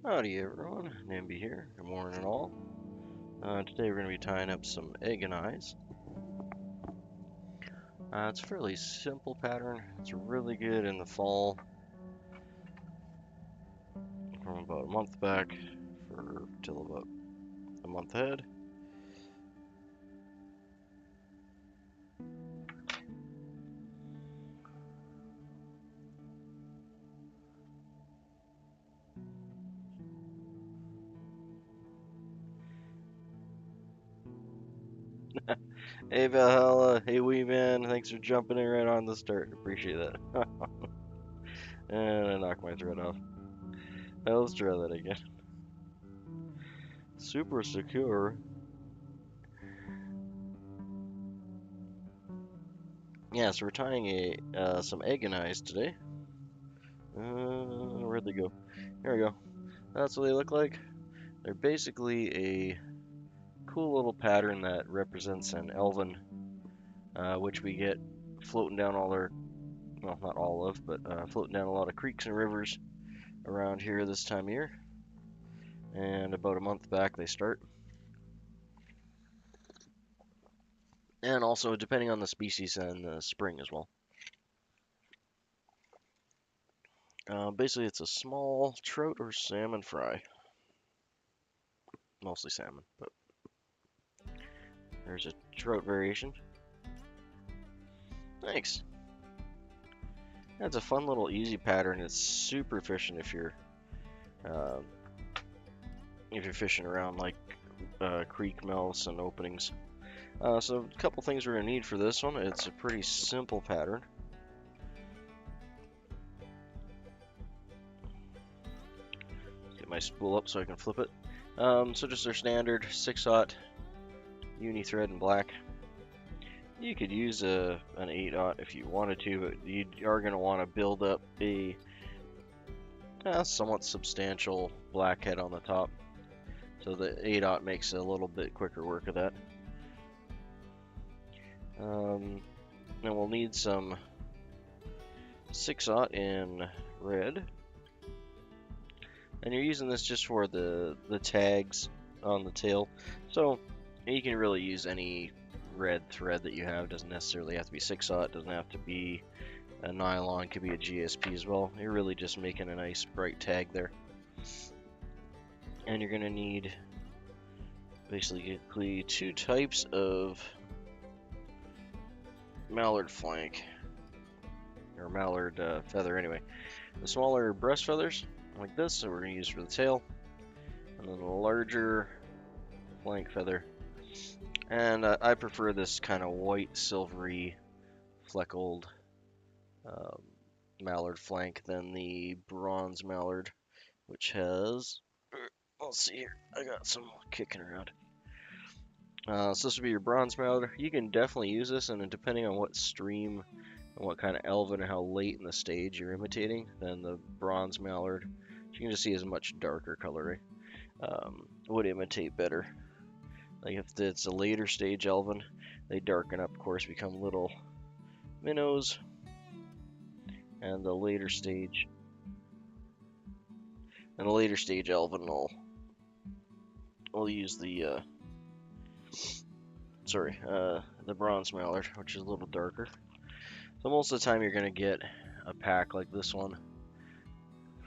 Howdy everyone, Nimby here. Good morning all. Today we're going to be tying up some egg and eyes. It's a fairly simple pattern. It's really good in the fall from about a month back till about a month ahead. Hey Valhalla, hey wee man, thanks for jumping in right on the start. Appreciate that. And I knocked my thread off. Let's try that again. Super secure. Yeah, so we're tying some egg and eyes today. Where'd they go? Here we go. That's what they look like. They're basically a cool little pattern that represents an elven, which we get floating down all our, well, not all of, but floating down a lot of creeks and rivers around here this time of year. And about a month back they start. And also depending on the species and the spring as well. Basically it's a small trout or salmon fry. Mostly salmon, but there's a trout variation. Thanks. That's a fun little easy pattern. It's super efficient uh, if you're fishing around like creek mouths and openings. So a couple things we're gonna need for this one. It's a pretty simple pattern. Get my spool up so I can flip it. So just our standard 6/0 uni thread in black. You could use an 8/0 if you wanted to, but you are going to want to build up a somewhat substantial black head on the top. So the 8/0 makes a little bit quicker work of that. Then we'll need some 6/0 in red. And you're using this just for the tags on the tail. So you can really use any red thread that you have. It doesn't necessarily have to be 6/0. It doesn't have to be a nylon. It could be a GSP as well. You're really just making a nice bright tag there. And you're going to need basically two types of mallard flank. Or mallard feather anyway. The smaller breast feathers, like this, so we're going to use for the tail. And then the larger flank feather. And I prefer this kind of white, silvery, fleckled mallard flank than the bronze mallard, which has, let's see here, I got some kicking around. So this would be your bronze mallard. You can definitely use this, and depending on what stream and what kind of elven and how late in the stage you're imitating, then the bronze mallard, you can just see is a much darker color, would imitate better. Like if it's a later stage elven, they darken up, of course, become little minnows. And the later stage elven will use the the bronze mallard, which is a little darker. So most of the time you're gonna get a pack like this one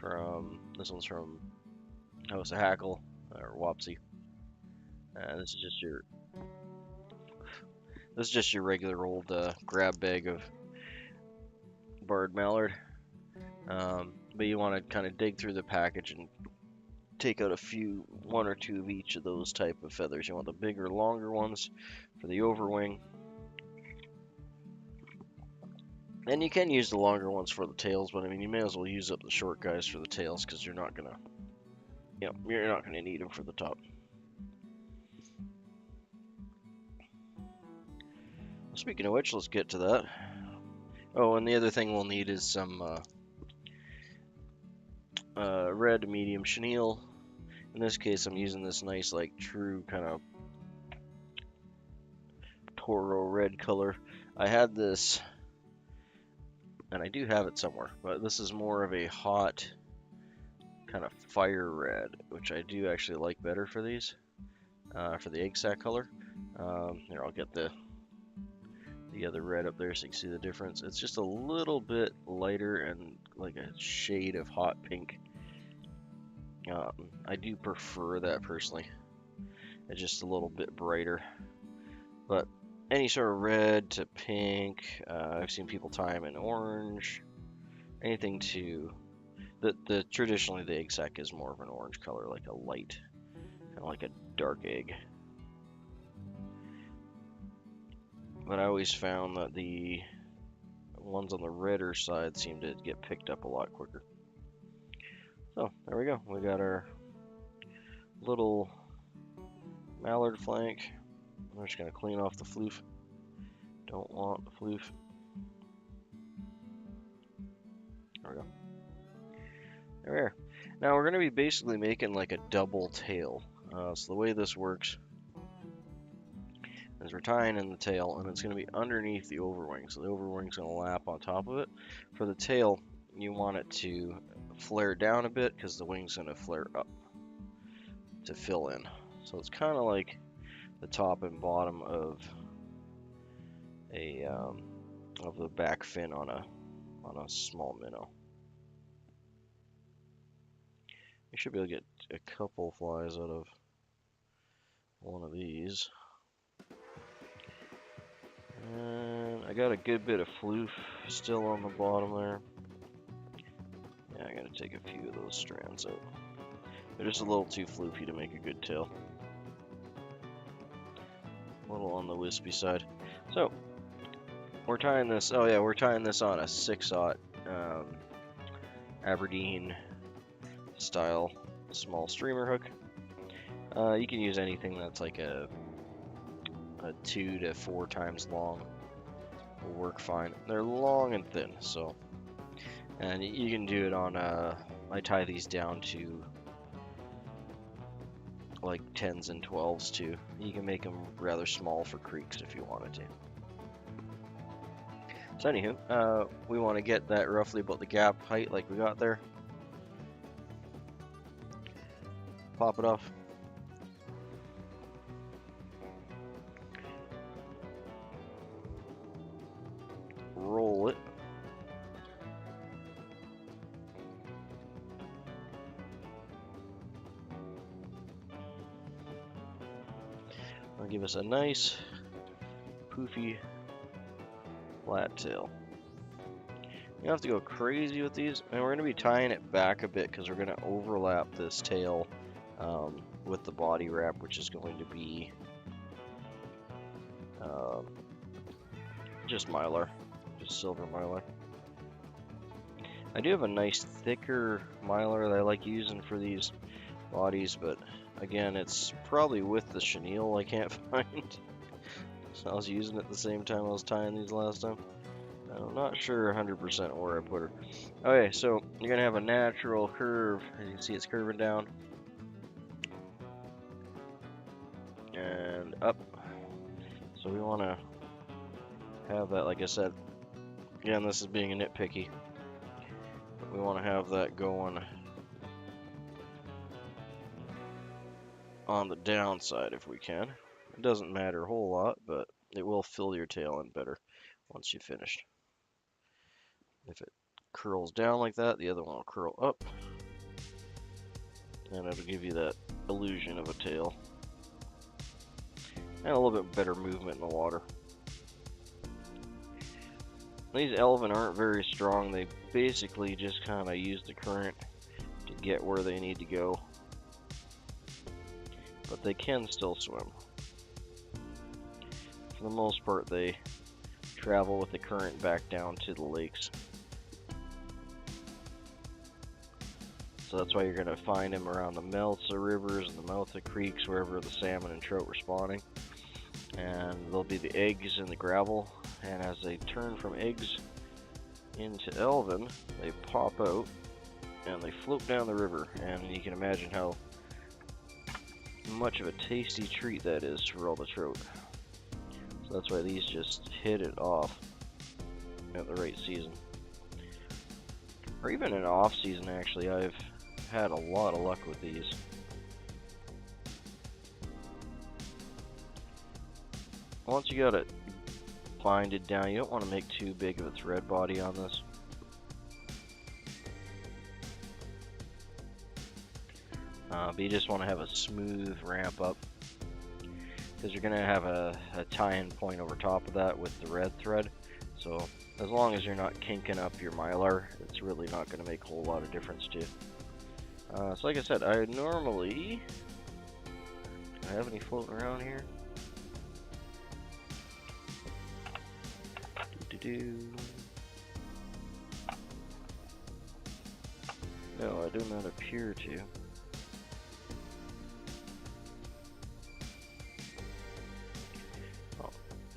one's from House of Hackle or Wapsie. This is just your regular old grab bag of barred mallard. But you want to kind of dig through the package and take out one or two of each of those type of feathers. You want the bigger, longer ones for the overwing. And you can use the longer ones for the tails, but I mean, you may as well use up the short guys for the tails because you're not gonna need them for the top. Speaking of which, let's get to that. Oh, and the other thing we'll need is some red medium chenille. In this case, I'm using this nice, like, true kind of Toro red color. I had this, and I do have it somewhere, but this is more of a hot kind of fire red, which I do actually like better for these, for the egg sac color. Here, I'll get the other red up there so you can see the difference. It's just a little bit lighter and like a shade of hot pink. I do prefer that personally. It's just a little bit brighter. But any sort of red to pink, I've seen people tie them in orange. Anything to the traditionally the egg sac is more of an orange color, like a light, kind of like a dark egg. But I always found that the ones on the redder side seem to get picked up a lot quicker. So there we go. We got our little mallard flank. I'm just gonna clean off the floof. Don't want the floof. There we go. There we are. Now we're gonna be basically making like a double tail. So the way this works is we're tying in the tail, and it's going to be underneath the overwing. So the overwing's going to lap on top of it. For the tail, you want it to flare down a bit because the wing's going to flare up to fill in. So it's kind of like the top and bottom of the back fin on a small minnow. You should be able to get a couple flies out of one of these. And I got a good bit of floof still on the bottom there. Yeah, I gotta take a few of those strands out. They're just a little too floofy to make a good tail. A little on the wispy side. So, we're tying this, oh yeah, we're tying this on a 6/0 Aberdeen style small streamer hook. You can use anything that's like a 2 to 4 times long will work fine. They're long and thin, so, and you can do it on I tie these down to like 10s and 12s too. You can make them rather small for creeks if you wanted to. So anywho, we want to get that roughly about the gap height like we got there. Pop it off. Roll it. I'll give us a nice poofy flat tail. You don't have to go crazy with these, and we're going to be tying it back a bit because we're going to overlap this tail with the body wrap, which is going to be just mylar, just silver mylar. I do have a nice thicker mylar that I like using for these bodies, but again, it's probably with the chenille I can't find. So I was using it at the same time I was tying these last time. I'm not sure 100% where I put her. Okay, so you're gonna have a natural curve. As you can see, it's curving down and up. So we want to have that, like I said, again, this is being a nitpicky, but we want to have that going on the downside if we can. It doesn't matter a whole lot, but it will fill your tail in better once you've finished. If it curls down like that, the other one will curl up, and it'll give you that illusion of a tail and a little bit better movement in the water. These Elvin aren't very strong. They basically just kind of use the current to get where they need to go, but they can still swim. For the most part, they travel with the current back down to the lakes. So that's why you're going to find them around the mouths of rivers and the mouth of creeks, wherever the salmon and trout were spawning. And there'll be the eggs in the gravel, and as they turn from eggs into Elvin, they pop out and they float down the river, and you can imagine how much of a tasty treat that is for all the trout. So that's why these just hit it off at the right season. Or even in off season, actually. I've had a lot of luck with these. Once you got it binded down, you don't want to make too big of a thread body on this. But you just want to have a smooth ramp up, because you're going to have a tie-in point over top of that with the red thread. So as long as you're not kinking up your mylar, it's really not going to make a whole lot of difference to you. So like I said, I normally... Do I have any floating around here? No, I do not appear to. Oh,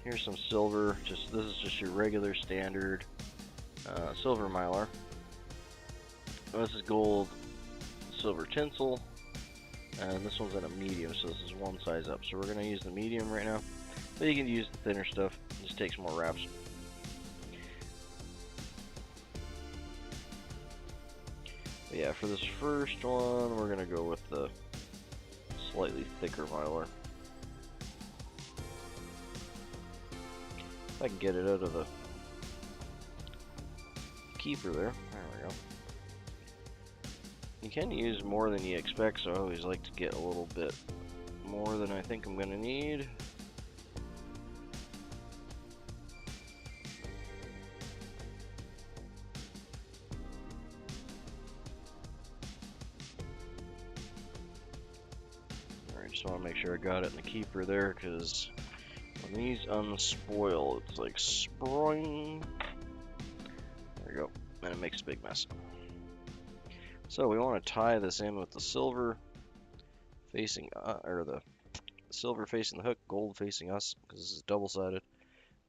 here's some silver. This is just your regular standard silver mylar. This is gold silver tinsel, and this one's in a medium, so this is one size up. So we're going to use the medium right now, but you can use the thinner stuff. It just takes more wraps. But yeah, for this first one, we're going to go with the slightly thicker mylar. If I can get it out of the keeper there. There we go. You can use more than you expect, so I always like to get a little bit more than I think I'm going to need. Alright, just want to make sure I got it in the keeper there, because when these unspoil, it's like spring. There we go, and it makes a big mess. So we want to tie this in with the silver facing, or the silver facing the hook, gold facing us, because this is double-sided.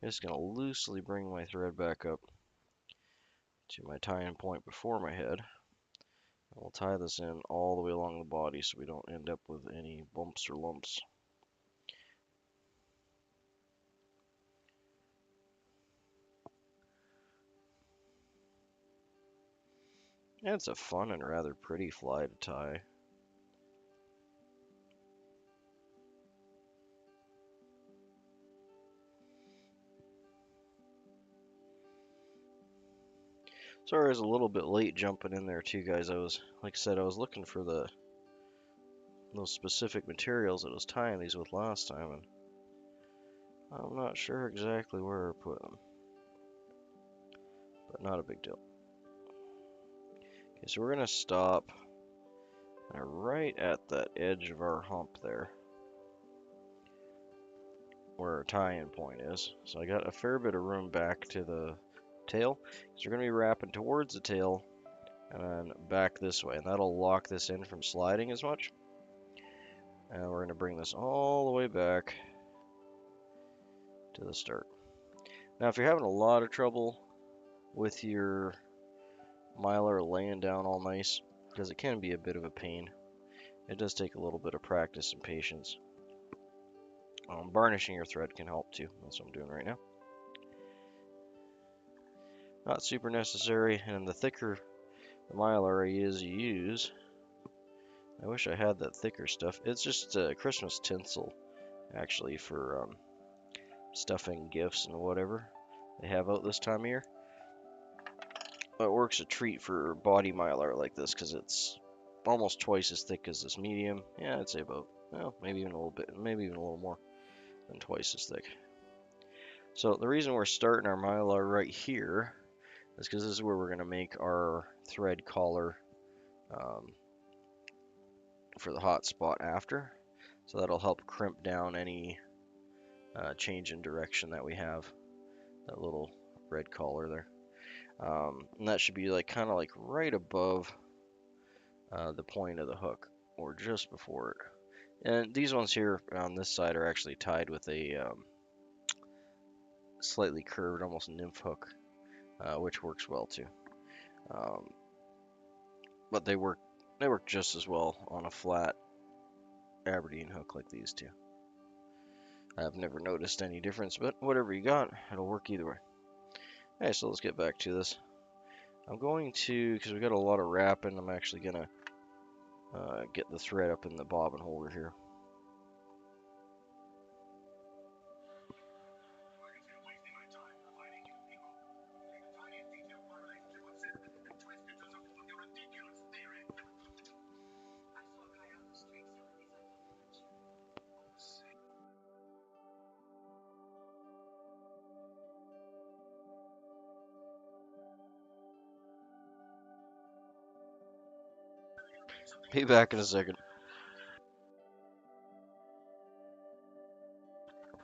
I'm just going to loosely bring my thread back up to my tie-in point before my head. And we'll tie this in all the way along the body so we don't end up with any bumps or lumps. And it's a fun and rather pretty fly to tie. Sorry I was a little bit late jumping in there too, guys. Like I said, I was looking for those specific materials that I was tying these with last time, and I'm not sure exactly where I put them. But not a big deal. Okay, so we're going to stop right at that edge of our hump there, where our tie-in point is. So I got a fair bit of room back to the tail, so we're going to be wrapping towards the tail and then back this way, and that'll lock this in from sliding as much. And we're going to bring this all the way back to the start. Now if you're having a lot of trouble with your mylar laying down all nice, because it can be a bit of a pain, it does take a little bit of practice and patience. Varnishing your thread can help too. That's what I'm doing right now. Not super necessary, and the thicker the mylar is you use, I wish I had that thicker stuff. It's just Christmas tinsel, actually, for stuffing gifts and whatever they have out this time of year. It works a treat for body mylar like this, because it's almost twice as thick as this medium. Yeah, I'd say about, well, maybe even a little bit, maybe even a little more than twice as thick. So the reason we're starting our mylar right here is because this is where we're going to make our thread collar for the hot spot after. So that'll help crimp down any change in direction that we have. That little red collar there. And that should be like kind of like right above the point of the hook, or just before it. And these ones here on this side are actually tied with a slightly curved, almost nymph hook, which works well too. But they work just as well on a flat Aberdeen hook like these two. I've never noticed any difference, but whatever you got, it'll work either way. Alright, so let's get back to this. I'm going to, because we got a lot of wrapping, I'm actually going to get the thread up in the bobbin holder here. Be back in a second.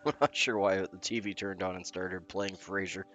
I'm not sure why the TV turned on and started playing Frasier.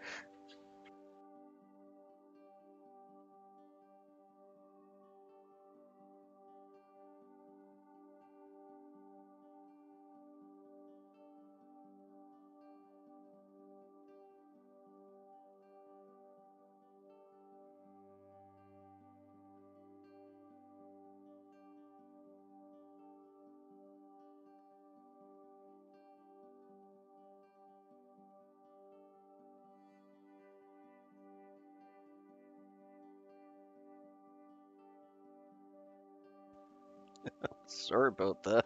Sorry about that.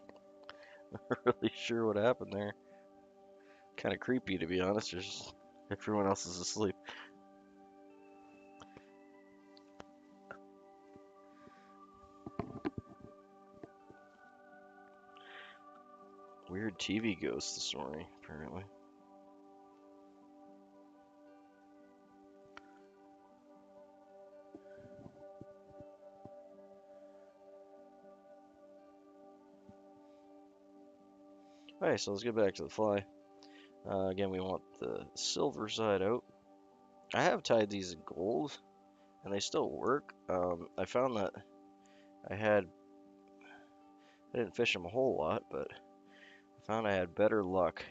Not really sure what happened there. Kind of creepy, to be honest. Just everyone else is asleep. Weird TV ghost this morning, apparently. Alright, so let's get back to the fly. Again, we want the silver side out. I have tied these in gold, and they still work. I found that I didn't fish them a whole lot, but I found I had better luck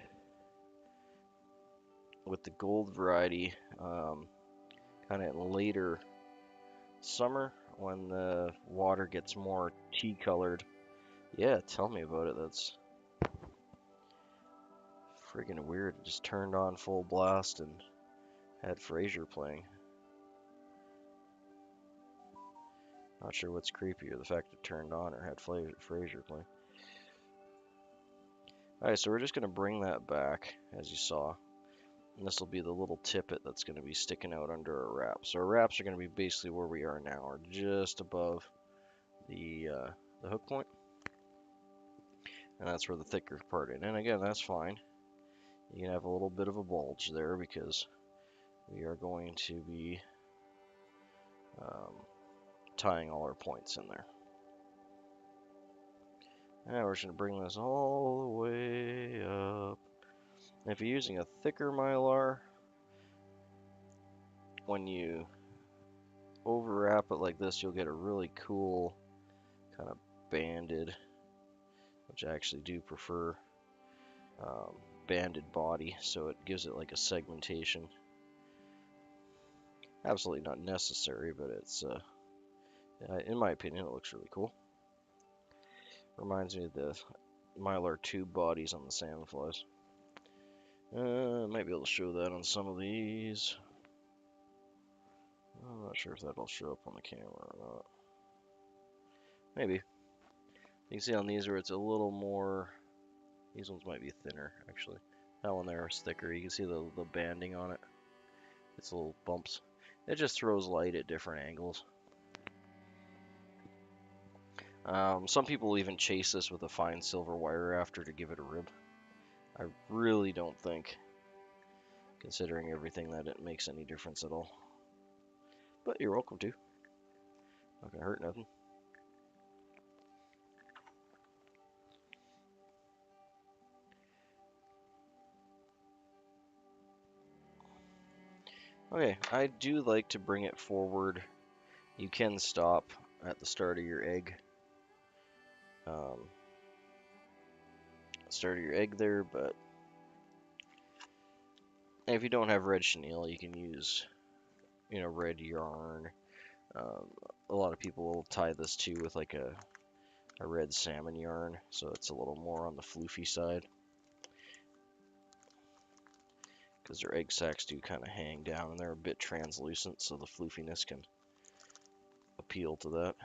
with the gold variety, kind of in later summer when the water gets more tea colored. Yeah, tell me about it. That's freaking weird. It just turned on full blast and had Frasier playing. Not sure what's creepier, the fact it turned on or had Frasier playing. Alright, so we're just going to bring that back, as you saw. And this will be the little tippet that's going to be sticking out under our wraps. So our wraps are going to be basically where we are now, or just above the hook point. And that's where the thicker part is. And again, that's fine. You can have a little bit of a bulge there because we are going to be tying all our points in there. Now we're just going to bring this all the way up. And if you're using a thicker mylar, when you overwrap it like this, you'll get a really cool kind of banded, which I actually do prefer, banded body, so it gives it like a segmentation. Absolutely not necessary, but it's, in my opinion, it looks really cool. Reminds me of the Mylar tube bodies on the salmon flies. Might be able to show that on some of these. I'm not sure if that'll show up on the camera or not. Maybe. You can see on these where it's a little more. These ones might be thinner, actually. That one there is thicker. You can see the banding on it. It's little bumps. It just throws light at different angles. Some people even chase this with a fine silver wire after to give it a rib. I really don't think, considering everything, that it makes any difference at all. But you're welcome to. Not gonna hurt nothing. Okay, I do like to bring it forward. You can stop at the start of your egg. Start of your egg there, but if you don't have red chenille, you can use, red yarn. A lot of people will tie this too with like a red salmon yarn, so it's a little more on the floofy side. Because their egg sacs do kind of hang down and they're a bit translucent, so the floofiness can appeal to that.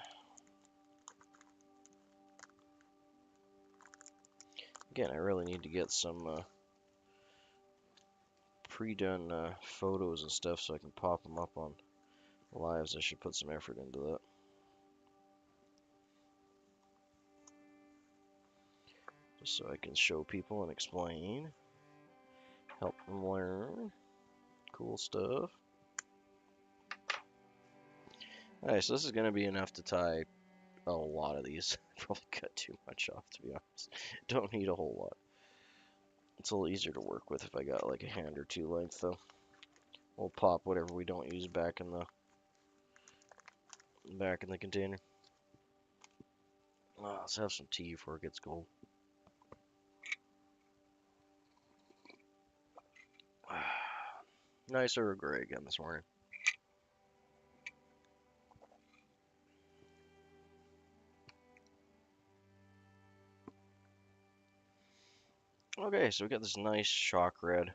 Again, I really need to get some pre-done photos and stuff so I can pop them up on lives. I should put some effort into that. Just so I can show people and explain, help them learn cool stuff. Alright, so this is going to be enough to tie a lot of these. Probably cut too much off, to be honest. Don't need a whole lot. It's a little easier to work with if I got like a hand or two length, though. We'll pop whatever we don't use back in the container. Let's have some tea before it gets cold. Nice Earl Grey again this morning. Okay, so we got this nice shock red.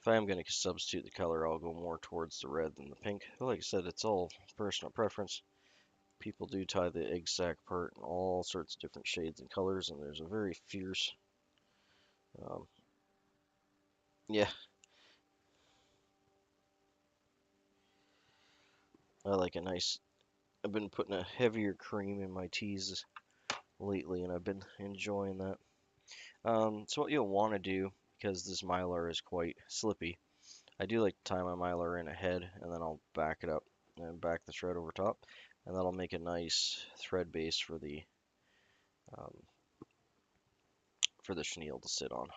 If I am going to substitute the color, I'll go more towards the red than the pink. But like I said, it's all personal preference. People do tie the egg sac part in all sorts of different shades and colors, and there's a very fierce, yeah, I like a nice, I've been putting a heavier cream in my teas lately, and I've been enjoying that. So what you'll want to do, because this mylar is quite slippy, I do like to tie my mylar in ahead, and then I'll back it up and back the thread over top, and that'll make a nice thread base for the chenille to sit on.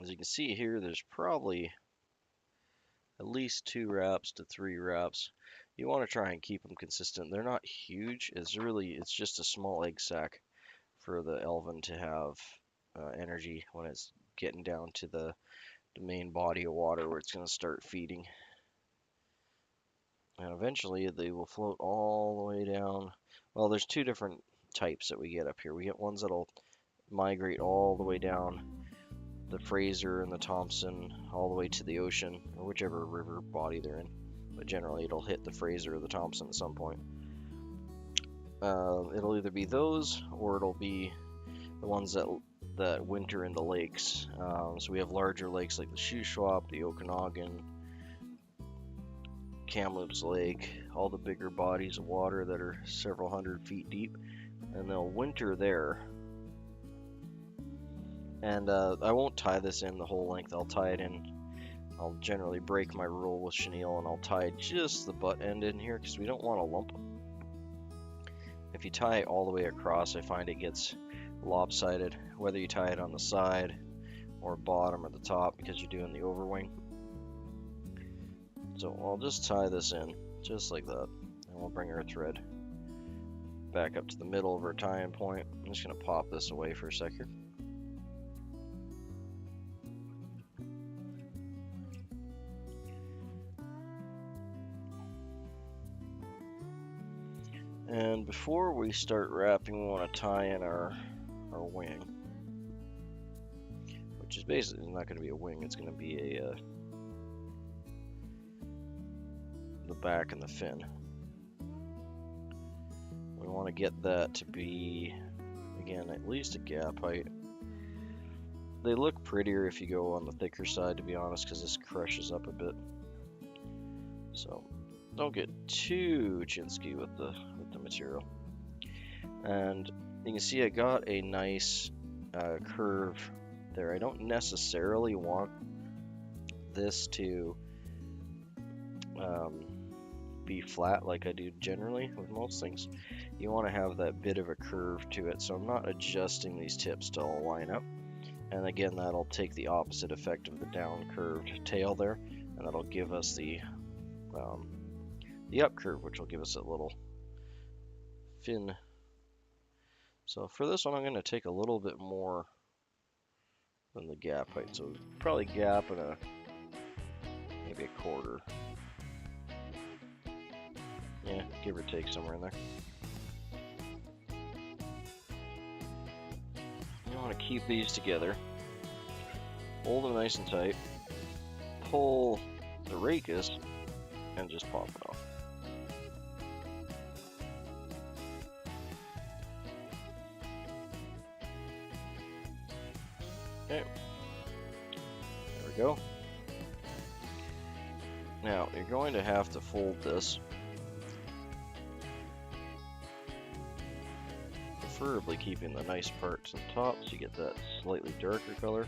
As you can see here, there's probably at least 2 wraps to 3 wraps. You want to try and keep them consistent. They're not huge. It's just a small egg sac for the Elvin to have energy when it's getting down to the main body of water where it's going to start feeding. And eventually they will float all the way down. Well, there's 2 different types that we get up here. We get ones that'll migrate all the way down the Fraser and the Thompson all the way to the ocean, or whichever river body they're in. But generally it'll hit the Fraser or the Thompson at some point. It'll either be those, or it'll be the ones that winter in the lakes. So we have larger lakes like the Shuswap, the Okanagan, Kamloops Lake, all the bigger bodies of water that are several hundred feet deep, and they'll winter there. And I won't tie this in the whole length. I'll tie it in. I'll generally break my rule with chenille, and I'll tie just the butt end in here because we don't want a lump. If you tie it all the way across, I find it gets lopsided, whether you tie it on the side or bottom or the top, because you're doing the overwing. So I'll just tie this in just like that, and we'll bring our thread back up to the middle of our tying point. I'm just going to pop this away for a second. And before we start wrapping, we want to tie in our wing, which is basically not going to be a wing. It's going to be the back and the fin. We want to get that to be, again, at least a gap height. They look prettier if you go on the thicker side, to be honest, because this crushes up a bit. So don't get too chinsky with the material. And you can see I got a nice curve there. I don't necessarily want this to be flat like I do generally with most things. You want to have that bit of a curve to it, so I'm not adjusting these tips to all line up. And again, that'll take the opposite effect of the down curved tail there, and that'll give us the up curve, which will give us a little fin. So for this one, I'm going to take a little bit more than the gap height, so probably gap and maybe a quarter. Yeah, give or take somewhere in there. You want to keep these together, hold them nice and tight, pull the rachis, and just pop it off. Okay. There we go. Now, you're going to have to fold this. Preferably keeping the nice parts on top so you get that slightly darker color.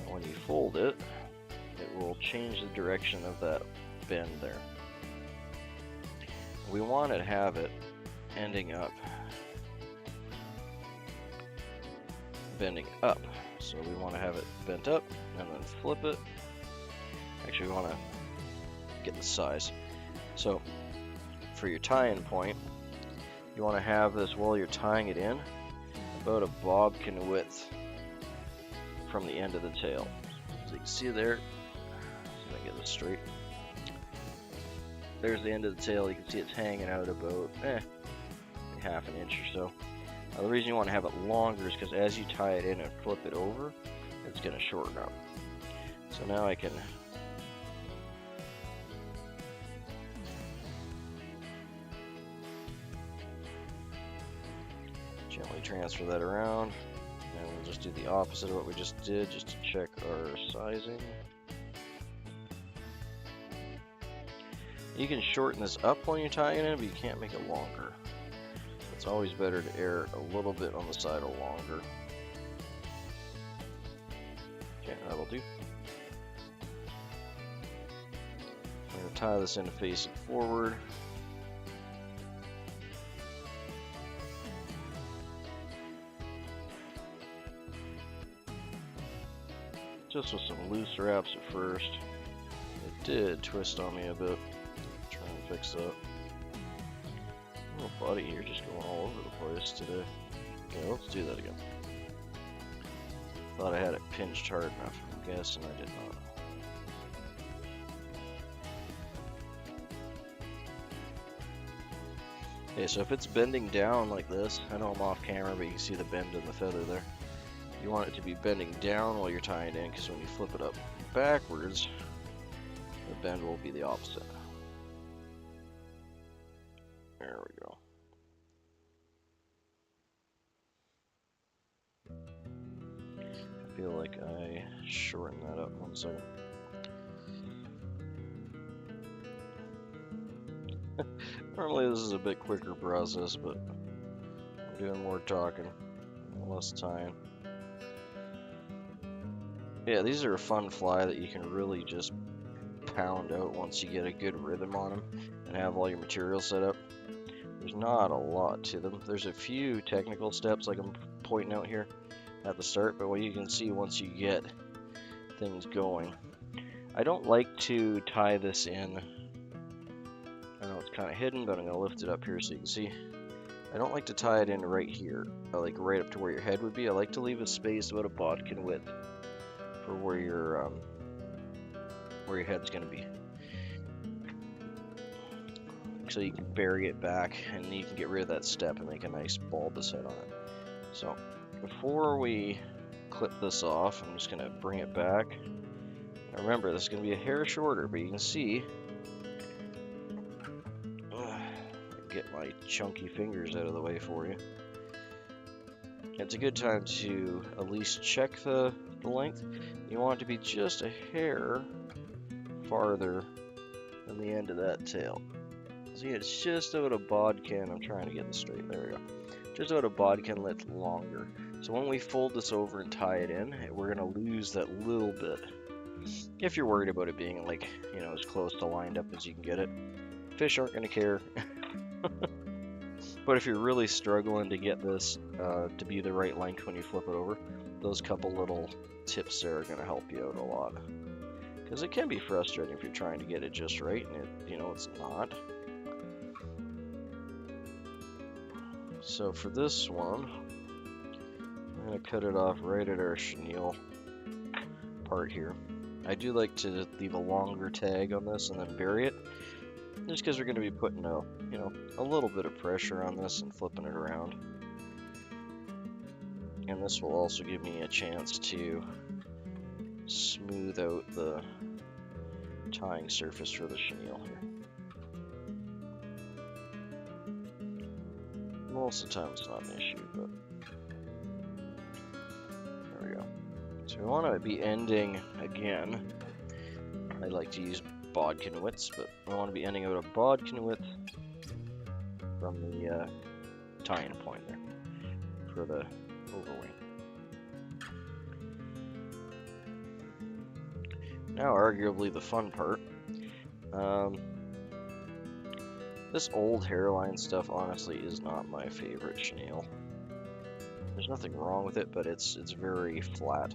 When you fold it, it will change the direction of that bend there. We want to have it ending up bending up. So we want to have it bent up and then flip it. Actually, we want to get the size. So for your tie-in point, you want to have this while you're tying it in about a bodkin width from the end of the tail. So you can see there, see if I can get this straight. There's the end of the tail. You can see it's hanging out about half an inch or so. The reason you want to have it longer is because as you tie it in and flip it over, it's going to shorten up. So now I can gently transfer that around, and we'll just do the opposite of what we just did, just to check our sizing. You can shorten this up when you're tying it in, but you can't make it longer. It's always better to err a little bit on the side of longer. Okay, that'll do. I'm going to tie this in facing forward. Just with some loose wraps at first. It did twist on me a bit. Try and fix that. Little body here just going all over the place today. Okay, let's do that again. Thought I had it pinched hard enough. I'm guessing I did not. Okay, so if it's bending down like this, I know I'm off camera, but you can see the bend in the feather there. You want it to be bending down while you're tying it in, because when you flip it up backwards, the bend will be the opposite. There we go. I feel like I shortened that up 1 second. Normally this is a bit quicker process, but I'm doing more talking, less tying. Yeah, these are a fun fly that you can really just pound out once you get a good rhythm on them and have all your material set up. There's not a lot to them. There's a few technical steps like I'm pointing out here at the start, but what you can see once you get things going. I don't like to tie this in. I know it's kind of hidden, but I'm going to lift it up here so you can see. I don't like to tie it in right here, like right up to where your head would be. I like to leave a space about a bodkin width for where your head's going to be. So you can bury it back and you can get rid of that step and make a nice bulbous head on it. So before we clip this off, I'm just going to bring it back. Now remember, this is going to be a hair shorter, but you can see, get my chunky fingers out of the way for you. It's a good time to at least check the length. You want it to be just a hair farther than the end of that tail. See, it's just about a bodkin. I'm trying to get this straight. There we go. Just about a bodkin width longer. So when we fold this over and tie it in, we're going to lose that little bit. If you're worried about it being like, you know, as close to lined up as you can get it. Fish aren't going to care. But if you're really struggling to get this to be the right length when you flip it over, those couple little tips there are going to help you out a lot. Because it can be frustrating if you're trying to get it just right and it's not. So for this one, I'm going to cut it off right at our chenille part here. I do like to leave a longer tag on this and then bury it, just because we're going to be putting a little bit of pressure on this and flipping it around. And this will also give me a chance to smooth out the tying surface for the chenille here. Most of the time it's not an issue, but there we go. So we want to be ending again. I like to use bodkin widths, but I want to be ending out a bodkin width from the tie-in point there for the overwing. Now, arguably the fun part. This old hairline stuff, honestly, is not my favorite chenille. There's nothing wrong with it, but it's very flat,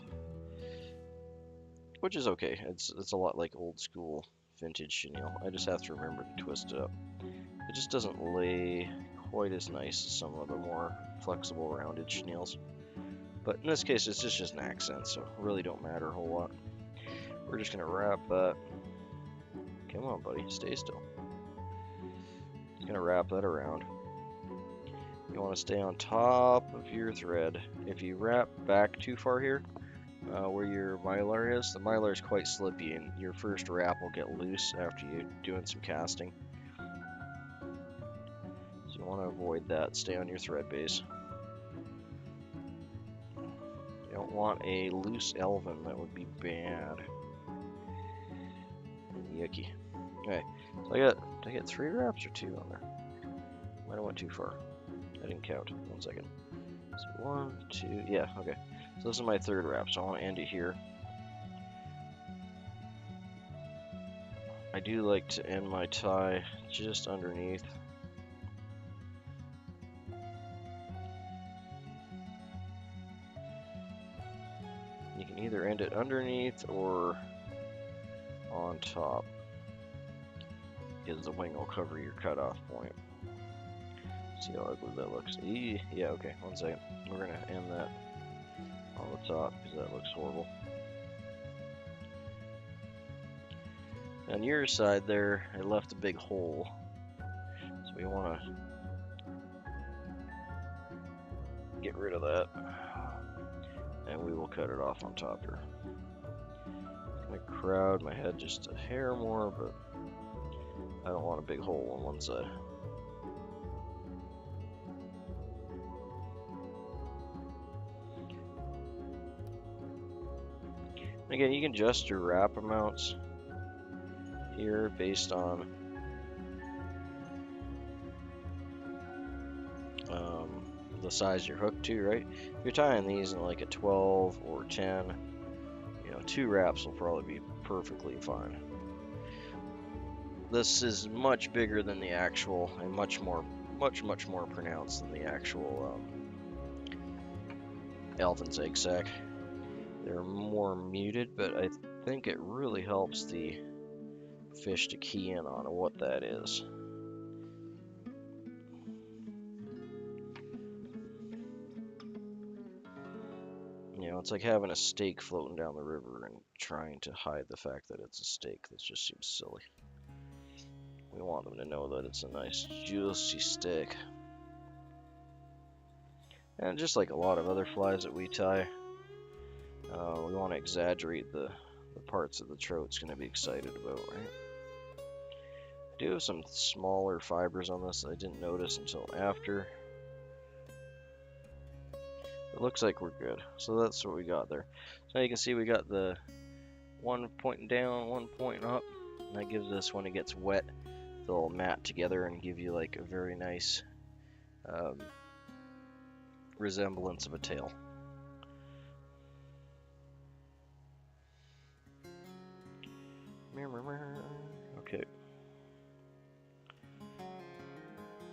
which is okay. It's a lot like old school vintage chenille. I just have to remember to twist it up. It just doesn't lay quite as nice as some of the more flexible rounded chenilles. But in this case, it's just an accent, so it really don't matter a whole lot. We're just gonna wrap that. Come on, buddy, stay still. Just gonna wrap that around. You want to stay on top of your thread. If you wrap back too far here, where your mylar is, the mylar is quite slippy, and your first wrap will get loose after you're doing some casting. So you want to avoid that. Stay on your thread base. You don't want a loose elven. That would be bad. Yucky. Okay, so did I get 3 wraps or 2 on there? Might have went too far. I didn't count. 1 second. So 1, 2, yeah, okay. So this is my 3rd wrap, so I want to end it here. I do like to end my tie just underneath. You can either end it underneath or on top, because the wing will cover your cutoff point. See how ugly that looks? Yeah, okay, 1 second. We're gonna end that on the top because that looks horrible. On your side there, I left a big hole, so we want to get rid of that, and we will cut it off on top here. I'm gonna crowd my head just a hair more, but I don't want a big hole on one side. Again, you can adjust your wrap amounts here based on the size you're hooked to, right? If you're tying these in like a 12 or 10, you know, 2 wraps will probably be perfectly fine. This is much bigger than the actual, and much more pronounced than the actual Elven's egg sac. They're more muted, but I think it really helps the fish to key in on what that is. You know, it's like having a steak floating down the river and trying to hide the fact that it's a steak. That just seems silly. We want them to know that it's a nice, juicy steak. And just like a lot of other flies that we tie, we want to exaggerate the parts of the trout's going to be excited about, right? I do have some smaller fibers on this that I didn't notice until after. It looks like we're good. So that's what we got there. So now you can see we got the one pointing down, one pointing up. And that gives us, when it gets wet, they'll mat together and give you like a very nice resemblance of a tail. Okay.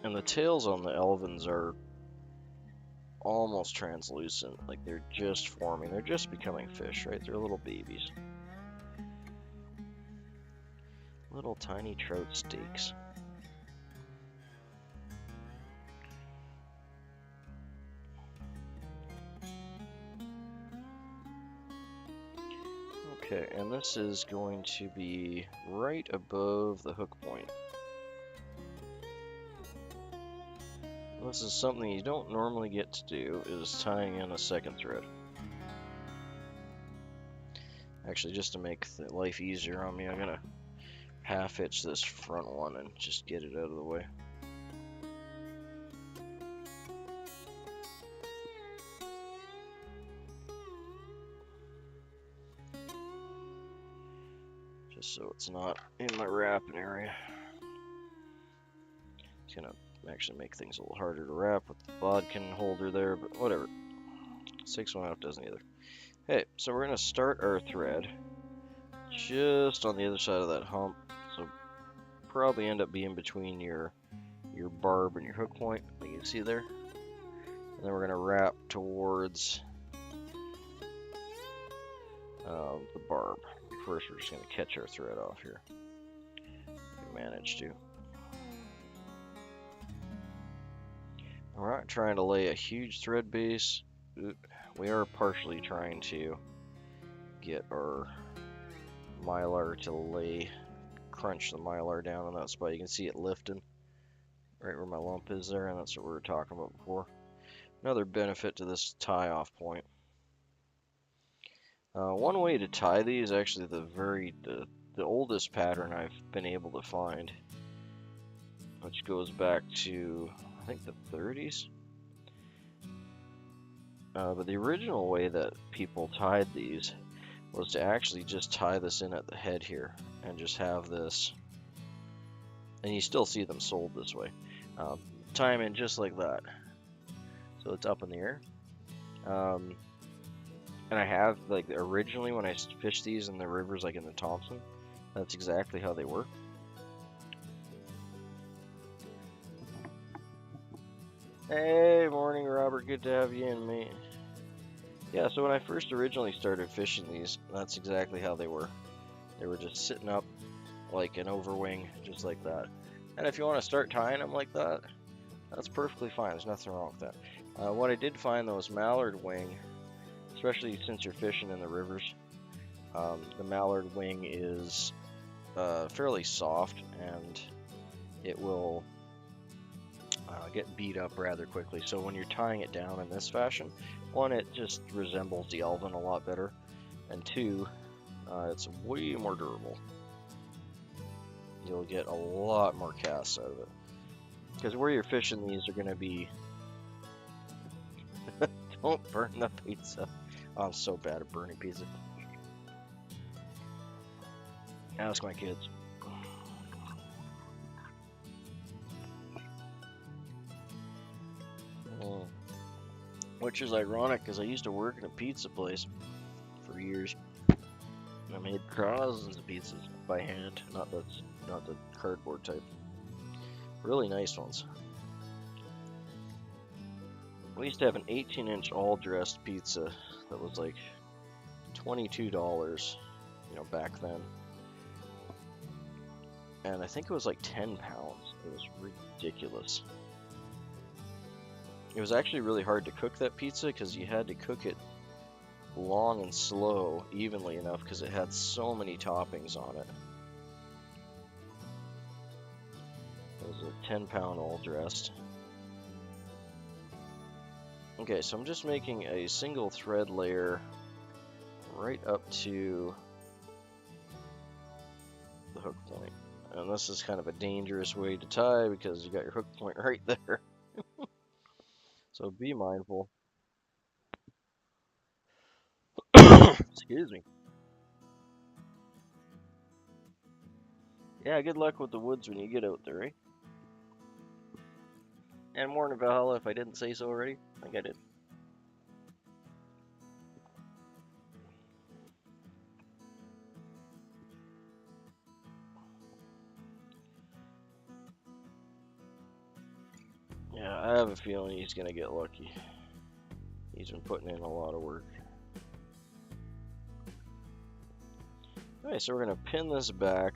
And the tails on the Elvins are almost translucent, like they're just forming, they're just becoming fish, right? They're little babies. Little tiny trout steaks. Okay, and this is going to be right above the hook point. This is something you don't normally get to do, is tying in a second thread. Actually, just to make life easier on me, I'm gonna half hitch this front one and just get it out of the way. just so it's not in my wrapping area. It's gonna actually make things a little harder to wrap with the bodkin holder there, but whatever. 6/1/2 doesn't either. Okay, so we're gonna start our thread just on the other side of that hump. So probably end up being between your barb and your hook point, like you see there. And then we're gonna wrap towards the barb. First, we're just gonna catch our thread off here. If we manage to. We're not trying to lay a huge thread base. We are partially trying to get our mylar to crunch the mylar down in that spot. You can see it lifting right where my lump is there, and that's what we were talking about before. Another benefit to this tie-off point. One way to tie these, actually the oldest pattern I've been able to find, which goes back to, I think, the 30s. But the original way that people tied these was to actually just tie this in at the head here and just have this, and you still see them sold this way. Tie them in just like that, so it's up in the air. And I have, like, originally when I fished these in the rivers, like in the Thompson, that's exactly how they work. Hey, morning, Robert. Good to have you in, mate. Yeah, so when I first originally started fishing these, that's exactly how they were. They were just sitting up like an overwing, just like that. And if you want to start tying them like that, that's perfectly fine. There's nothing wrong with that. What I did find, though, is mallard wing, especially since you're fishing in the rivers. The mallard wing is fairly soft, and it will get beat up rather quickly. So when you're tying it down in this fashion, one, it just resembles the Elvin a lot better, and two, it's way more durable. You'll get a lot more casts out of it, because where you're fishing these are going to be don't burn the pizza. Oh, I'm so bad at burning pizza. Ask my kids. Which is ironic, because I used to work in a pizza place for years. I made thousands of pizzas by hand, not the cardboard type. Really nice ones. We used to have an 18-inch all-dressed pizza that was like $22, back then. And I think it was like 10 pounds. It was ridiculous. It was actually really hard to cook that pizza, because you had to cook it long and slow, evenly enough, because it had so many toppings on it. It was a 10-pound all dressed. Okay, so I'm just making a single thread layer right up to the hook point. And this is kind of a dangerous way to tie, because you got your hook point right there. So be mindful. Excuse me. Yeah, good luck with the woods when you get out there, eh? And morning, Valhalla, if I didn't say so already. I think I did. Yeah, I have a feeling he's gonna get lucky. He's been putting in a lot of work. Okay, so we're gonna pin this back.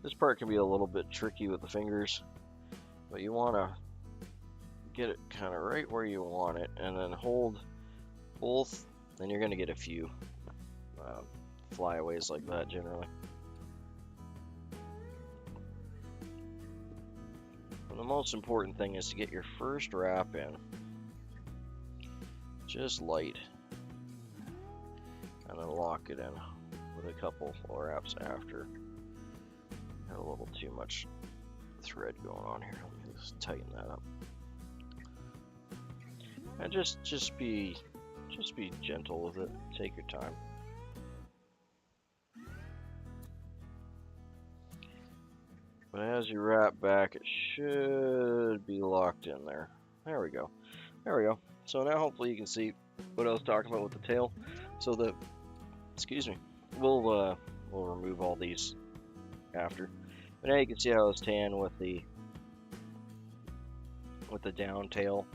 This part can be a little bit tricky with the fingers, but you wanna get it kind of right where you want it, and then hold both, then you're gonna get a few flyaways like that generally. And the most important thing is to get your first wrap in just light, and then lock it in with a couple wraps after. Got a little too much thread going on here. Let me just tighten that up. And just be gentle with it. Take your time. But as you wrap back, it should be locked in there. There we go. There we go. So now hopefully you can see what I was talking about with the tail. So the, excuse me, we'll remove all these after. But now you can see how it's tan with the down tail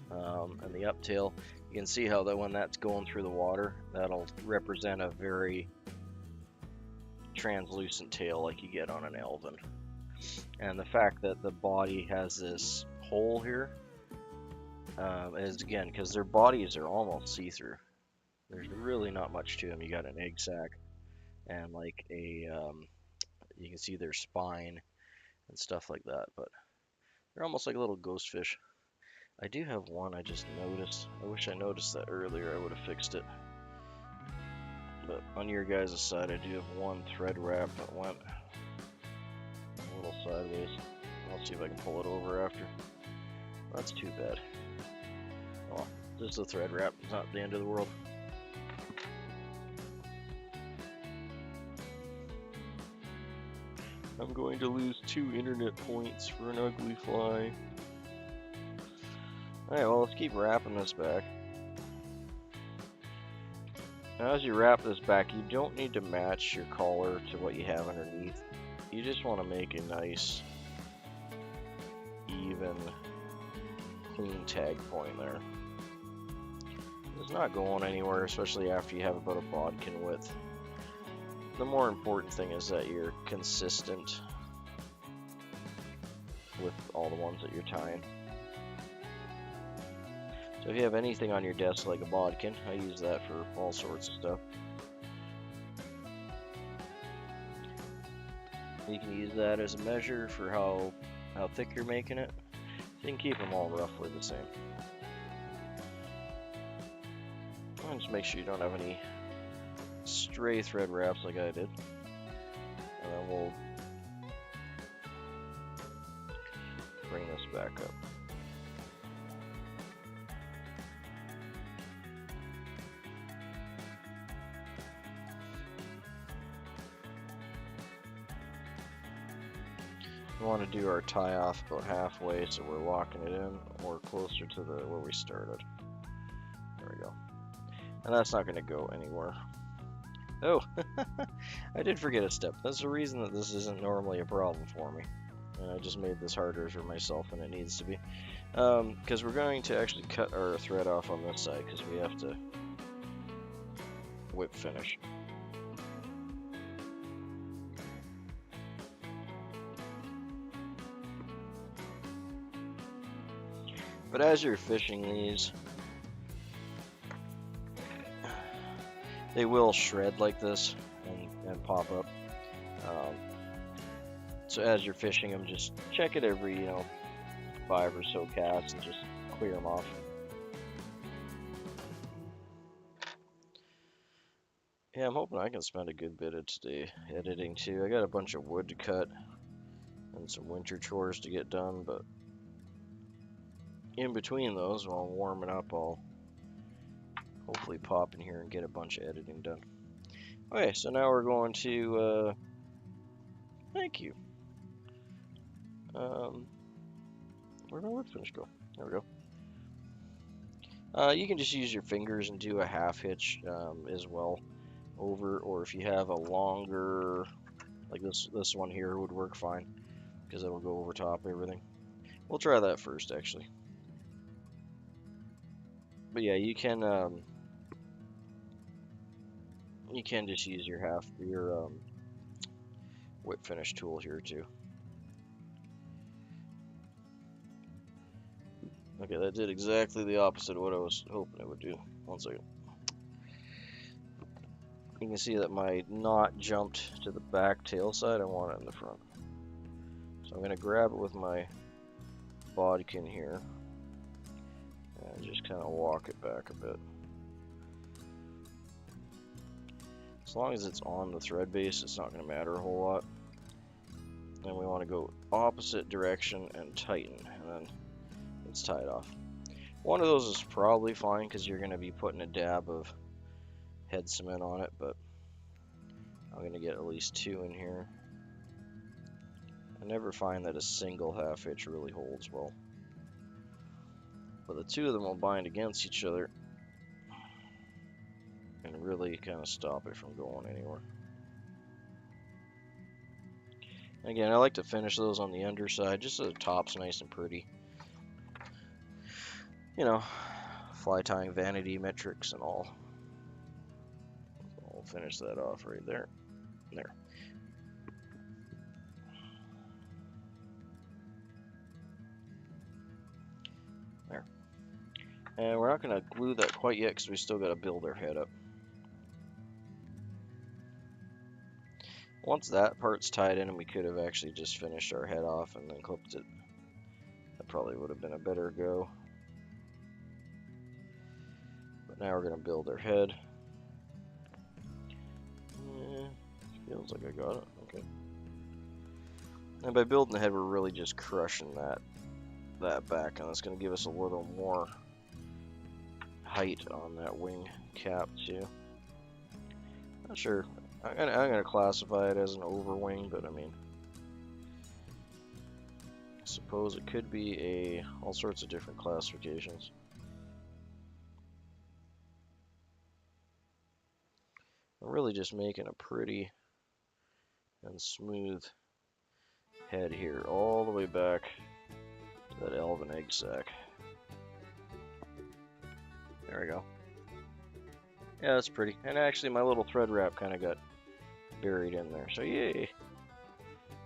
and the up tail. You can see how that when that's going through the water, that'll represent a very translucent tail like you get on an Elvin. And the fact that the body has this hole here is again because their bodies are almost see-through. There's really not much to them. You got an egg sac and like a you can see their spine and stuff like that, but they're almost like a little ghost fish. I do have one I just noticed. I wish I noticed that earlier. I would have fixed it. But on your guys' side, I do have one thread wrap that went a little sideways. I'll see if I can pull it over after. That's too bad. Oh, just a thread wrap. It's not the end of the world. I'm going to lose 2 internet points for an ugly fly. Alright, well, let's keep wrapping this back. Now, as you wrap this back, you don't need to match your collar to what you have underneath. You just want to make a nice, even, clean tag point there. It's not going anywhere, especially after you have about a bodkin width. The more important thing is that you're consistent with all the ones that you're tying. So if you have anything on your desk like a bodkin, I use that for all sorts of stuff. You can use that as a measure for how thick you're making it. You can keep them all roughly the same. And just make sure you don't have any stray thread wraps like I did. And then we'll bring this back up. We want to do our tie off about halfway so we're locking it in or closer to where we started. There we go. And that's not going to go anywhere. Oh, I did forget a step. That's the reason that this isn't normally a problem for me. And I just made this harder for myself than it needs to be. Because we're going to actually cut our thread off on this side because we have to whip finish. But as you're fishing these, they will shred like this and pop up. So as you're fishing them, just check it every 5 or so casts and just clear them off. Yeah, I'm hoping I can spend a good bit of today editing too. I got a bunch of wood to cut and some winter chores to get done, but in between those, while I'm warming up, I'll hopefully pop in here and get a bunch of editing done. Okay, so now we're going to, thank you. Where'd my wood finish go? There we go. You can just use your fingers and do a half hitch as well over, or if you have a longer, like this one here would work fine because it'll go over top everything. We'll try that first actually. But yeah, you can just use your whip finish tool here too. Okay, that did exactly the opposite of what I was hoping it would do. One second. You can see that my knot jumped to the back tail side. I want it in the front. So I'm going to grab it with my bodkin here and just kind of walk it back a bit. As long as it's on the thread base, it's not going to matter a whole lot. Then we want to go opposite direction and tighten, and then it's tied off. One of those is probably fine because you're going to be putting a dab of head cement on it, but I'm going to get at least 2 in here. I never find that a single half hitch really holds well. But the two of them will bind against each other and really kind of stop it from going anywhere. Again, I like to finish those on the underside just so the top's nice and pretty. You know, fly tying vanity metrics and all. I'll finish that off right there. There. There. And we're not going to glue that quite yet because we still got to build our head up. Once that part's tied in, and we could have actually just finished our head off and then clipped it. That probably would have been a better go. But now we're going to build our head. Feels like I got it. Okay. And by building the head, we're really just crushing that back, and that's going to give us a little more height on that wing cap too. Not sure. I'm gonna classify it as an overwing, but I mean, I suppose it could be all sorts of different classifications. I'm really just making a pretty and smooth head here, all the way back to that elven egg sac. There we go. Yeah, that's pretty. And actually, my little thread wrap kind of got buried in there. So yay!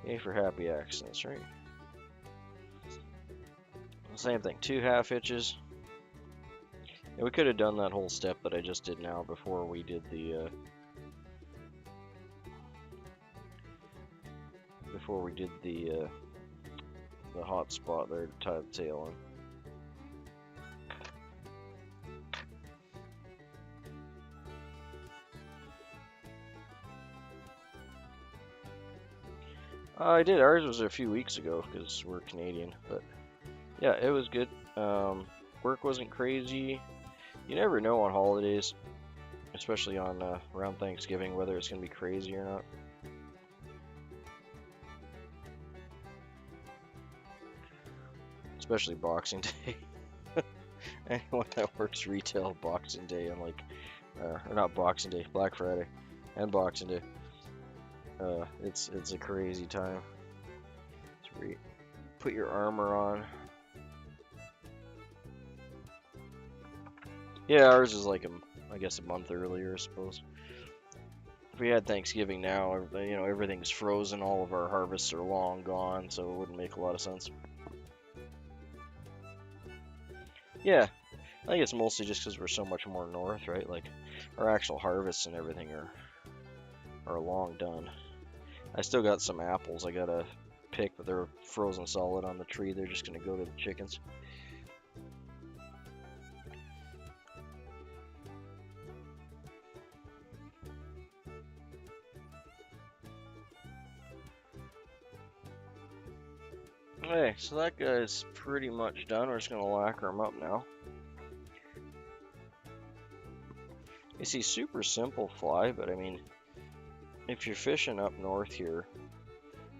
Yay for happy accidents, right? Same thing. 2 half hitches. And we could have done that whole step that I just did now before we did the hot spot there to tie the tail in. I did. Ours was a few weeks ago because we're Canadian, but yeah, it was good. Work wasn't crazy. You never know on holidays, especially on around Thanksgiving, whether it's gonna be crazy or not. Especially Boxing Day. Anyone that works retail Boxing Day and or not Boxing Day, Black Friday, and Boxing Day. It's a crazy time. It's where you put your armor on. Yeah, ours is like I guess a month earlier, I suppose. If we had Thanksgiving now, you know, everything's frozen. All of our harvests are long gone, so it wouldn't make a lot of sense. Yeah, I think it's mostly just because we're so much more north, right? Like our actual harvests and everything are long done. I still got some apples I gotta pick, but they're frozen solid on the tree. They're just gonna go to the chickens. Okay, so that guy's pretty much done. We're just gonna lacquer him up now. You see, super simple fly, but I mean, if you're fishing up north here,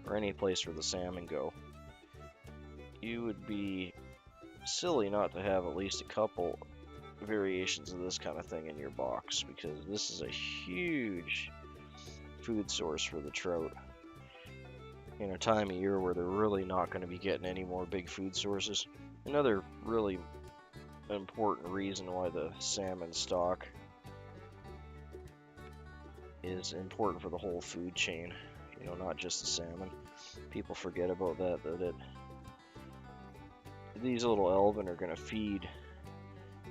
or any place where the salmon go, you would be silly not to have at least a couple variations of this kind of thing in your box, because this is a huge food source for the trout in a time of year where they're really not going to be getting any more big food sources. Another really important reason why the salmon stock is important for the whole food chain, you know, not just the salmon. People forget about that these little elven are going to feed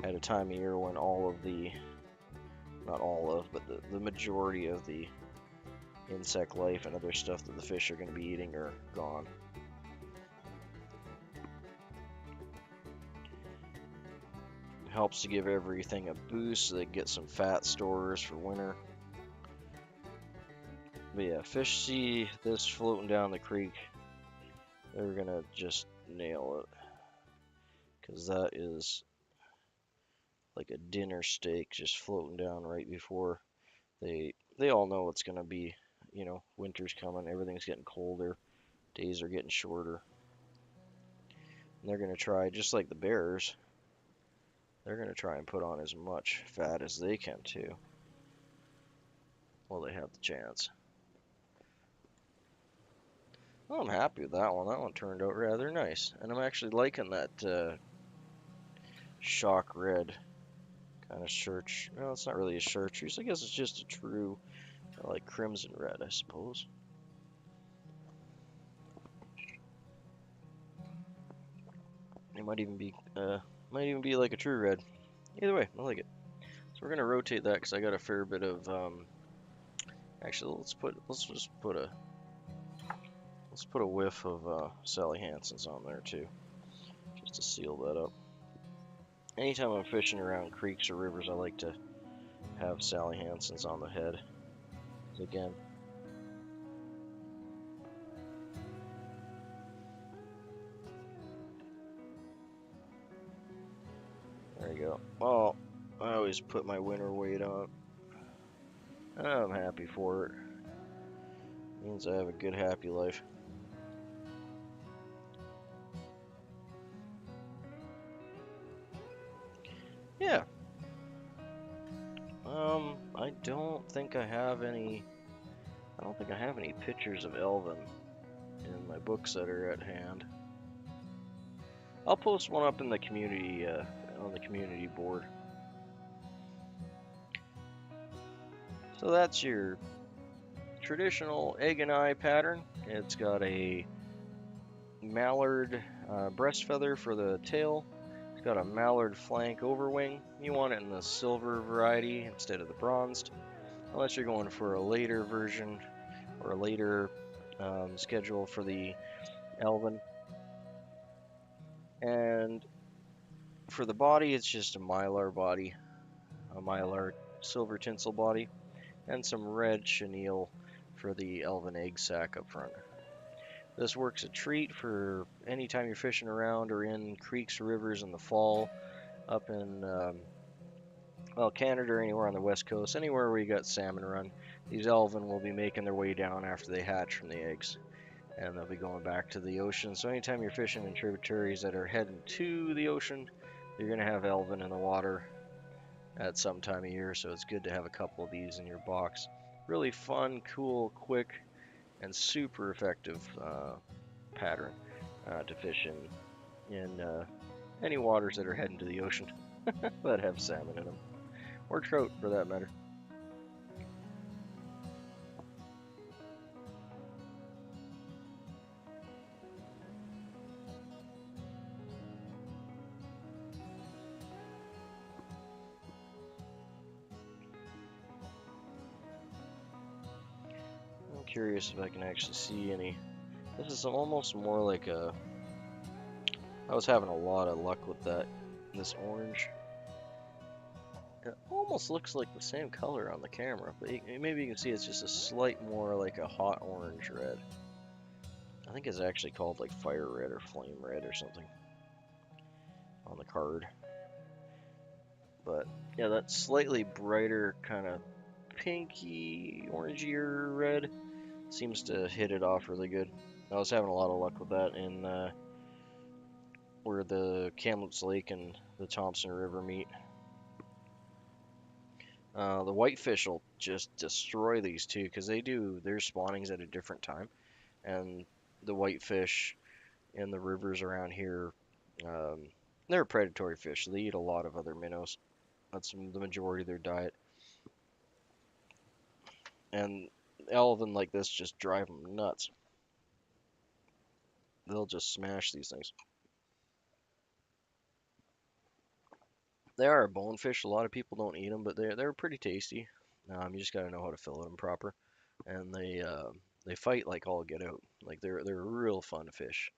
at a time of year when all of the, not all of, but the majority of the insect life and other stuff that the fish are going to be eating are gone. It helps to give everything a boost so they get some fat stores for winter. But yeah, fish see this floating down the creek, they're going to just nail it. Because that is like a dinner steak just floating down right before they all know it's going to be, you know, winter's coming, everything's getting colder. Days are getting shorter. And they're going to try, just like the bears, they're going to try and put on as much fat as they can too. Well, they have the chance. Well, I'm happy with that one. That one turned out rather nice. And I'm actually liking that shock red kind of chartreuse. No, it's not really a chartreuse. I guess it's just a true, like crimson red, I suppose. It might even be like a true red. Either way, I like it. So we're gonna rotate that because I got a fair bit of. Actually, let's just put a whiff of Sally Hansen's on there too, just to seal that up. Anytime I'm fishing around creeks or rivers, I like to have Sally Hansen's on the head. Again, there you go. Well, I always put my winter weight on. I'm happy for it. Means I have a good, happy life. Yeah. I don't think I have any. I don't think I have any pictures of Elvin in my books that are at hand. I'll post one up in the community on the community board. So that's your traditional egg and eye pattern. It's got a mallard breast feather for the tail. It's got a mallard flank overwing. You want it in the silver variety instead of the bronzed, unless you're going for a later version or a later schedule for the Elvin. And for the body, it's just a mylar body, a mylar silver tinsel body, and some red chenille for the Elvin egg sac up front. This works a treat for anytime you're fishing around or in creeks or rivers in the fall, up in well, Canada or anywhere on the west coast, anywhere where you got salmon run. These Elvin will be making their way down after they hatch from the eggs, and they'll be going back to the ocean. So anytime you're fishing in tributaries that are heading to the ocean, you're going to have Elvin in the water at some time of year, so it's good to have a couple of these in your box. Really fun, cool, quick, and super effective pattern to fish in any waters that are heading to the ocean that have salmon in them, or trout for that matter. I'm curious if I can actually see any. This is almost more like a. I was having a lot of luck with this orange. It almost looks like the same color on the camera, but maybe you can see it's just a slight more like a hot orange red. I think it's actually called like fire red or flame red or something on the card. But yeah, that slightly brighter kind of pinky, orangier red seems to hit it off really good. I was having a lot of luck with that in where the Kamloops Lake and the Thompson River meet. The whitefish will just destroy these two because they do their spawnings at a different time, and the whitefish in the rivers around here, they're a predatory fish. So they eat a lot of other minnows. That's the majority of their diet. And Elvin like this just drive them nuts. They'll just smash these things. They are a bonefish. A lot of people don't eat them, but they're pretty tasty. You just gotta know how to fillet them proper, and they fight like all get out. Like they're real fun to fish.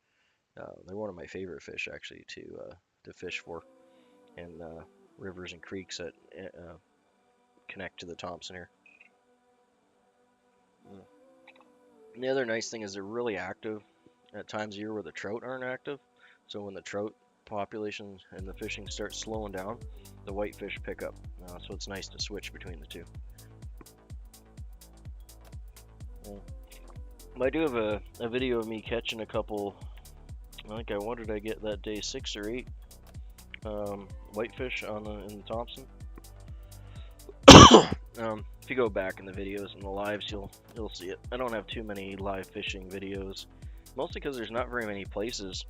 They're one of my favorite fish actually to fish for in rivers and creeks that connect to the Thompson here. And the other nice thing is they're really active at times of year where the trout aren't active. So when the trout population and the fishing starts slowing down, the whitefish pick up. So it's nice to switch between the two. I do have a video of me catching a couple. I think what did I get that day? 6 or 8 whitefish on in the Thompson. If you go back in the videos and the lives, you'll see it. I don't have too many live fishing videos, mostly because there's not very many places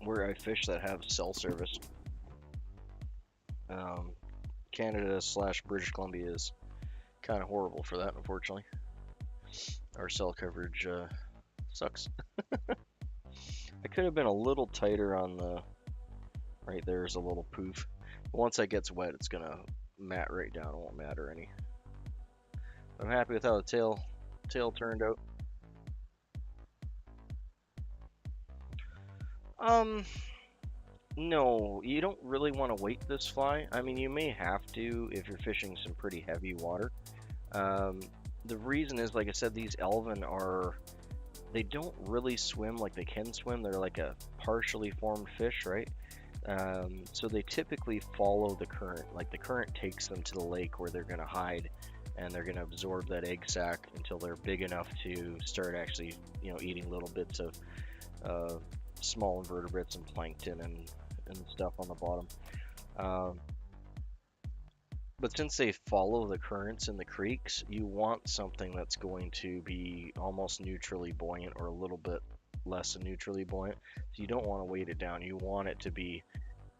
where I fish that have cell service. Canada / British Columbia is kind of horrible for that, unfortunately. Our cell coverage sucks. I could have been a little tighter on the right there's a little poof. But once that gets wet, it's gonna mat right down. It won't matter any. I'm happy with how the tail turned out. No, you don't really want to weight this fly. I mean, you may have to if you're fishing some pretty heavy water. The reason is, like I said, these Elvin they don't really swim like they can swim. They're like a partially formed fish, right? So they typically follow the current. Like the current takes them to the lake where they're going to hide, and they're going to absorb that egg sac until they're big enough to start actually, eating little bits of small invertebrates and plankton and stuff on the bottom. But since they follow the currents in the creeks, you want something that's going to be almost neutrally buoyant or a little bit less than neutrally buoyant. So you don't want to weight it down. You want it to be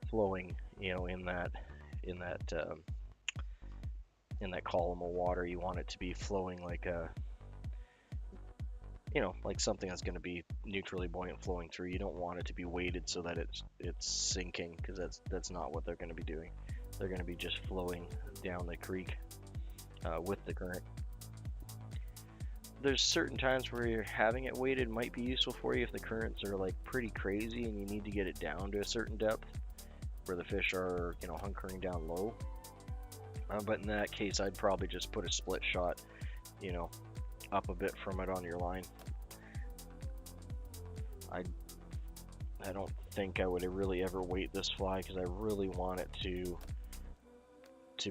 flowing, in that column of water. You want it to be flowing like like something that's going to be neutrally buoyant flowing through. You don't want it to be weighted so that it's sinking, because that's not what they're going to be doing. They're going to be just flowing down the creek with the current. There's certain times where you're having it weighted might be useful for you if the currents are like pretty crazy and you need to get it down to a certain depth where the fish are, hunkering down low. But in that case, I'd probably just put a split shot, up a bit from it on your line. I don't think I would really ever weight this fly because I really want it to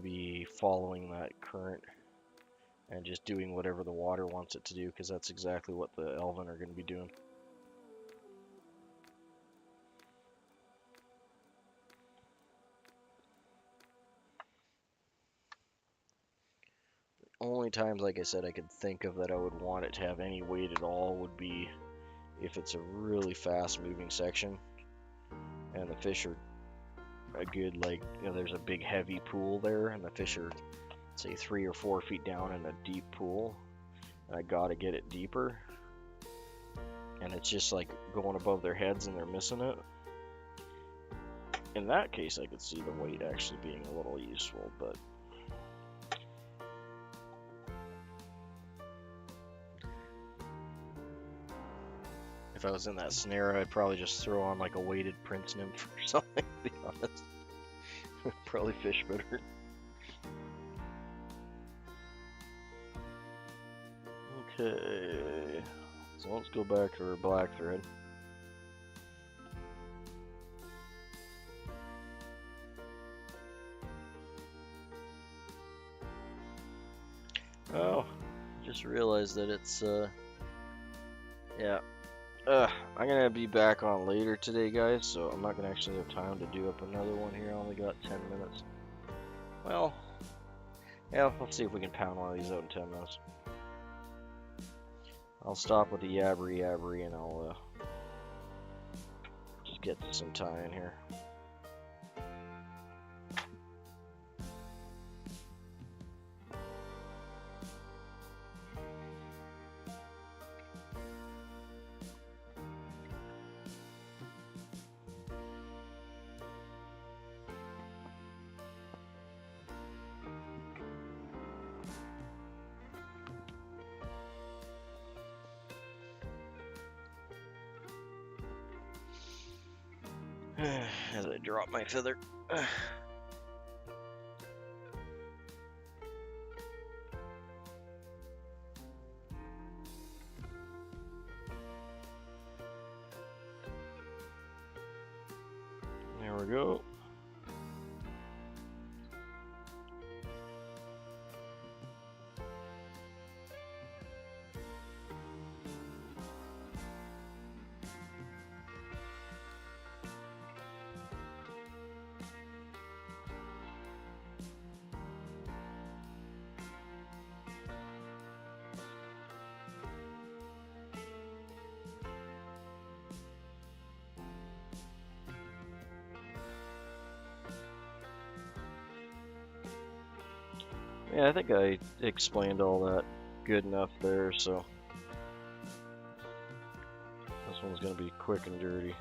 be following that current and just doing whatever the water wants it to do, because that's exactly what the Elvin are going to be doing. Only times, like I said, I could think of that I would want it to have any weight at all would be if it's a really fast moving section and the fish are a good, there's a big heavy pool there and the fish are, say, 3 or 4 feet down in a deep pool, and I gotta get it deeper, and it's just like going above their heads and they're missing it. In that case, I could see the weight actually being a little useful, but if I was in that scenario, I'd probably just throw on like a weighted Prince Nymph or something, to be honest. Probably fish better. Okay, so let's go back to our black thread. Oh, just realized that it's yeah. I'm gonna be back on later today, guys, so I'm not gonna actually have time to do up another one here. I only got 10 minutes. Well, yeah, let's see if we can pound one of these out in 10 minutes. I'll stop with the yabbery and I'll just get some tie in here. As I drop my feather. There we go. Yeah, I think I explained all that good enough there, so this one's gonna be quick and dirty.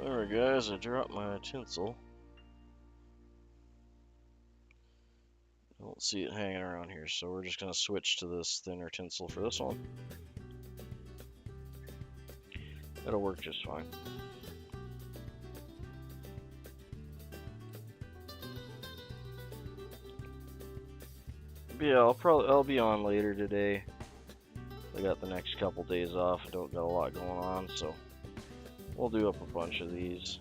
Alright guys, I dropped my tinsel. I don't see it hanging around here, so we're just going to switch to this thinner tinsel for this one. That'll work just fine. But yeah, I'll be on later today. I got the next couple days off. I don't got a lot going on, so we'll do up a bunch of these.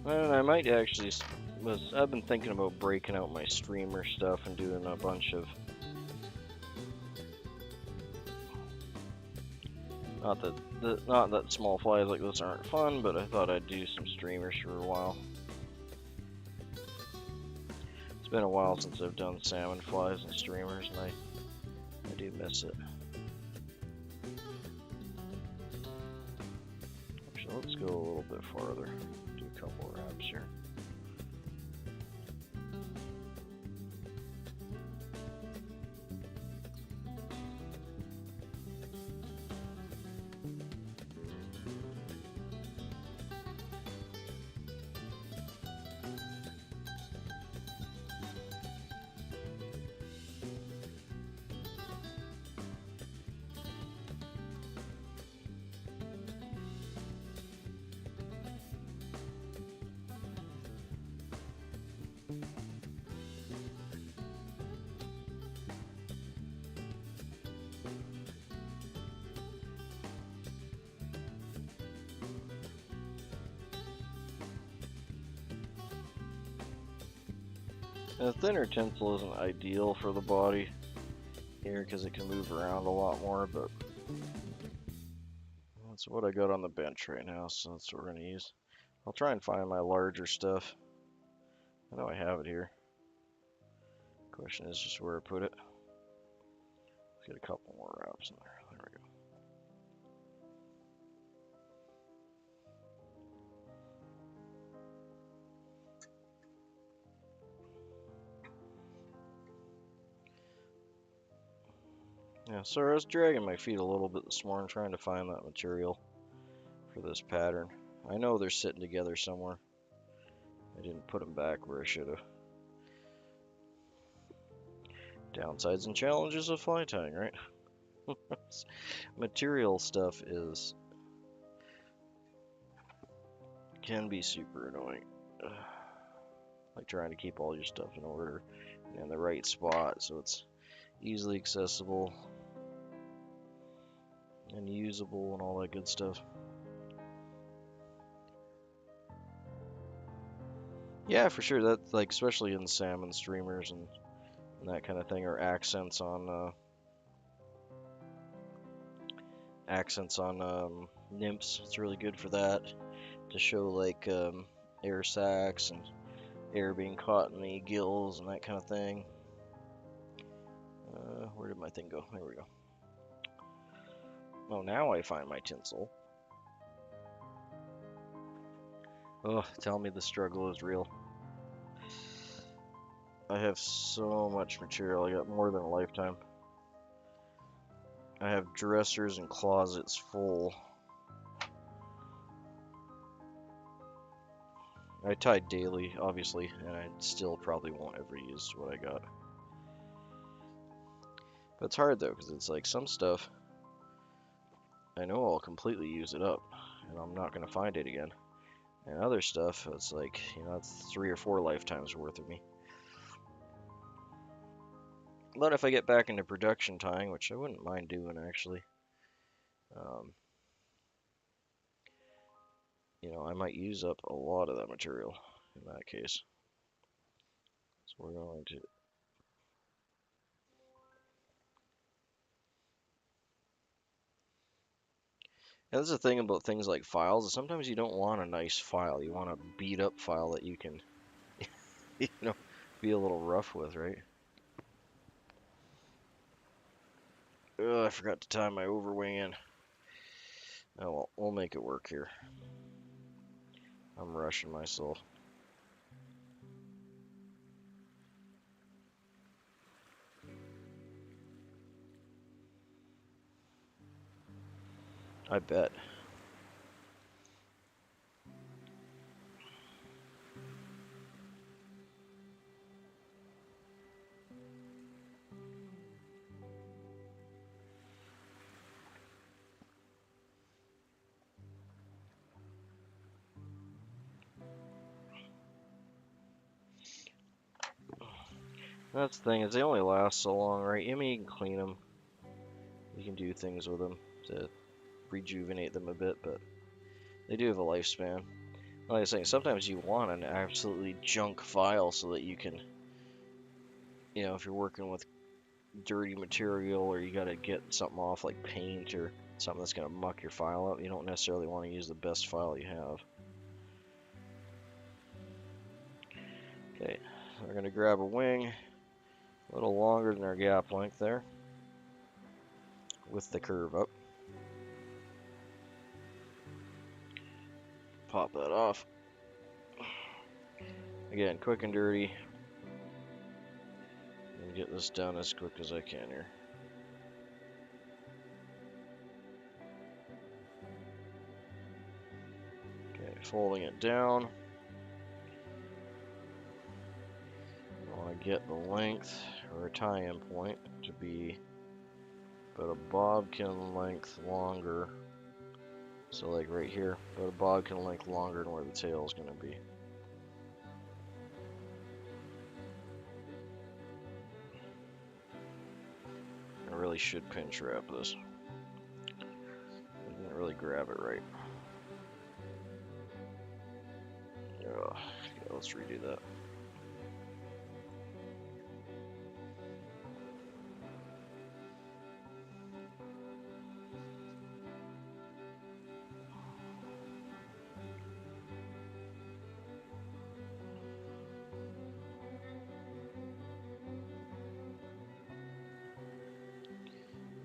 And I might actually, I've been thinking about breaking out my streamer stuff and doing a bunch of, not that small flies like this aren't fun, but I thought I'd do some streamers for a while. It's been a while since I've done salmon flies and streamers, and I do miss it. Actually, let's go a little bit farther. Do a couple wraps here. The thinner tinsel isn't ideal for the body here because it can move around a lot more, but that's what I got on the bench right now, so that's what we're going to use. I'll try and find my larger stuff. I know I have it here. Question is just where I put it. Let's get a couple more wraps in there. There we go. Yeah, so I was dragging my feet a little bit this morning trying to find that material for this pattern. I know they're sitting together somewhere. I didn't put them back where I should have. Downsides and challenges of fly tying, right? Material stuff can be super annoying. Like trying to keep all your stuff in order and in the right spot so it's easily accessible and usable and all that good stuff. Yeah, for sure. That's like especially in salmon streamers and that kind of thing, or accents on nymphs. It's really good for that to show like air sacs and air being caught in the gills and that kind of thing. Where did my thing go? There we go. Oh, now I find my tinsel. Oh, tell me the struggle is real. I have so much material. I got more than a lifetime. I have dressers and closets full. I tie daily, obviously, and I still probably won't ever use what I got. But it's hard though, because it's like some stuff I know I'll completely use it up, and I'm not gonna find it again. And other stuff, it's like, you know, it's 3 or 4 lifetimes worth of me. But if I get back into production tying, which I wouldn't mind doing actually, um, you know, I might use up a lot of that material in that case. So we're going to. And that's the thing about things like files, is sometimes you don't want a nice file. You want a beat up file that you can, you know, be a little rough with, right? Ugh, I forgot to tie my overwing in. Oh well, we'll make it work here. I'm rushing myself. I bet. That's the thing, is they only last so long, right? I mean, you can clean them. You can do things with them to rejuvenate them a bit, but they do have a lifespan. Like I was saying, sometimes you want an absolutely junk file so that you can, you know, if you're working with dirty material or you gotta get something off like paint or something that's gonna muck your file up, you don't necessarily want to use the best file you have. Okay, we're gonna grab a wing, a little longer than our gap length there, with the curve up. Pop that off. Again, quick and dirty. And get this done as quick as I can here. Okay, folding it down. I want to get the length or tie-in point to be about a bodkin length longer. So like right here, but a bodkin length longer than where the tail is going to be. I really should pinch wrap this. I didn't really grab it right. Yeah, let's redo that.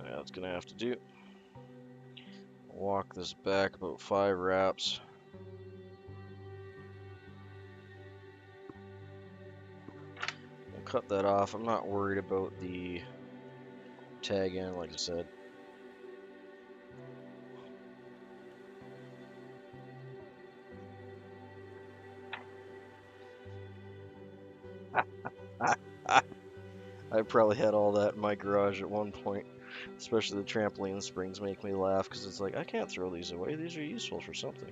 Yeah, that's gonna have to do. Walk this back about 5 wraps. We'll cut that off. I'm not worried about the tag end, like I said. I probably had all that in my garage at one point. Especially the trampoline springs make me laugh because it's like, I can't throw these away. These are useful for something.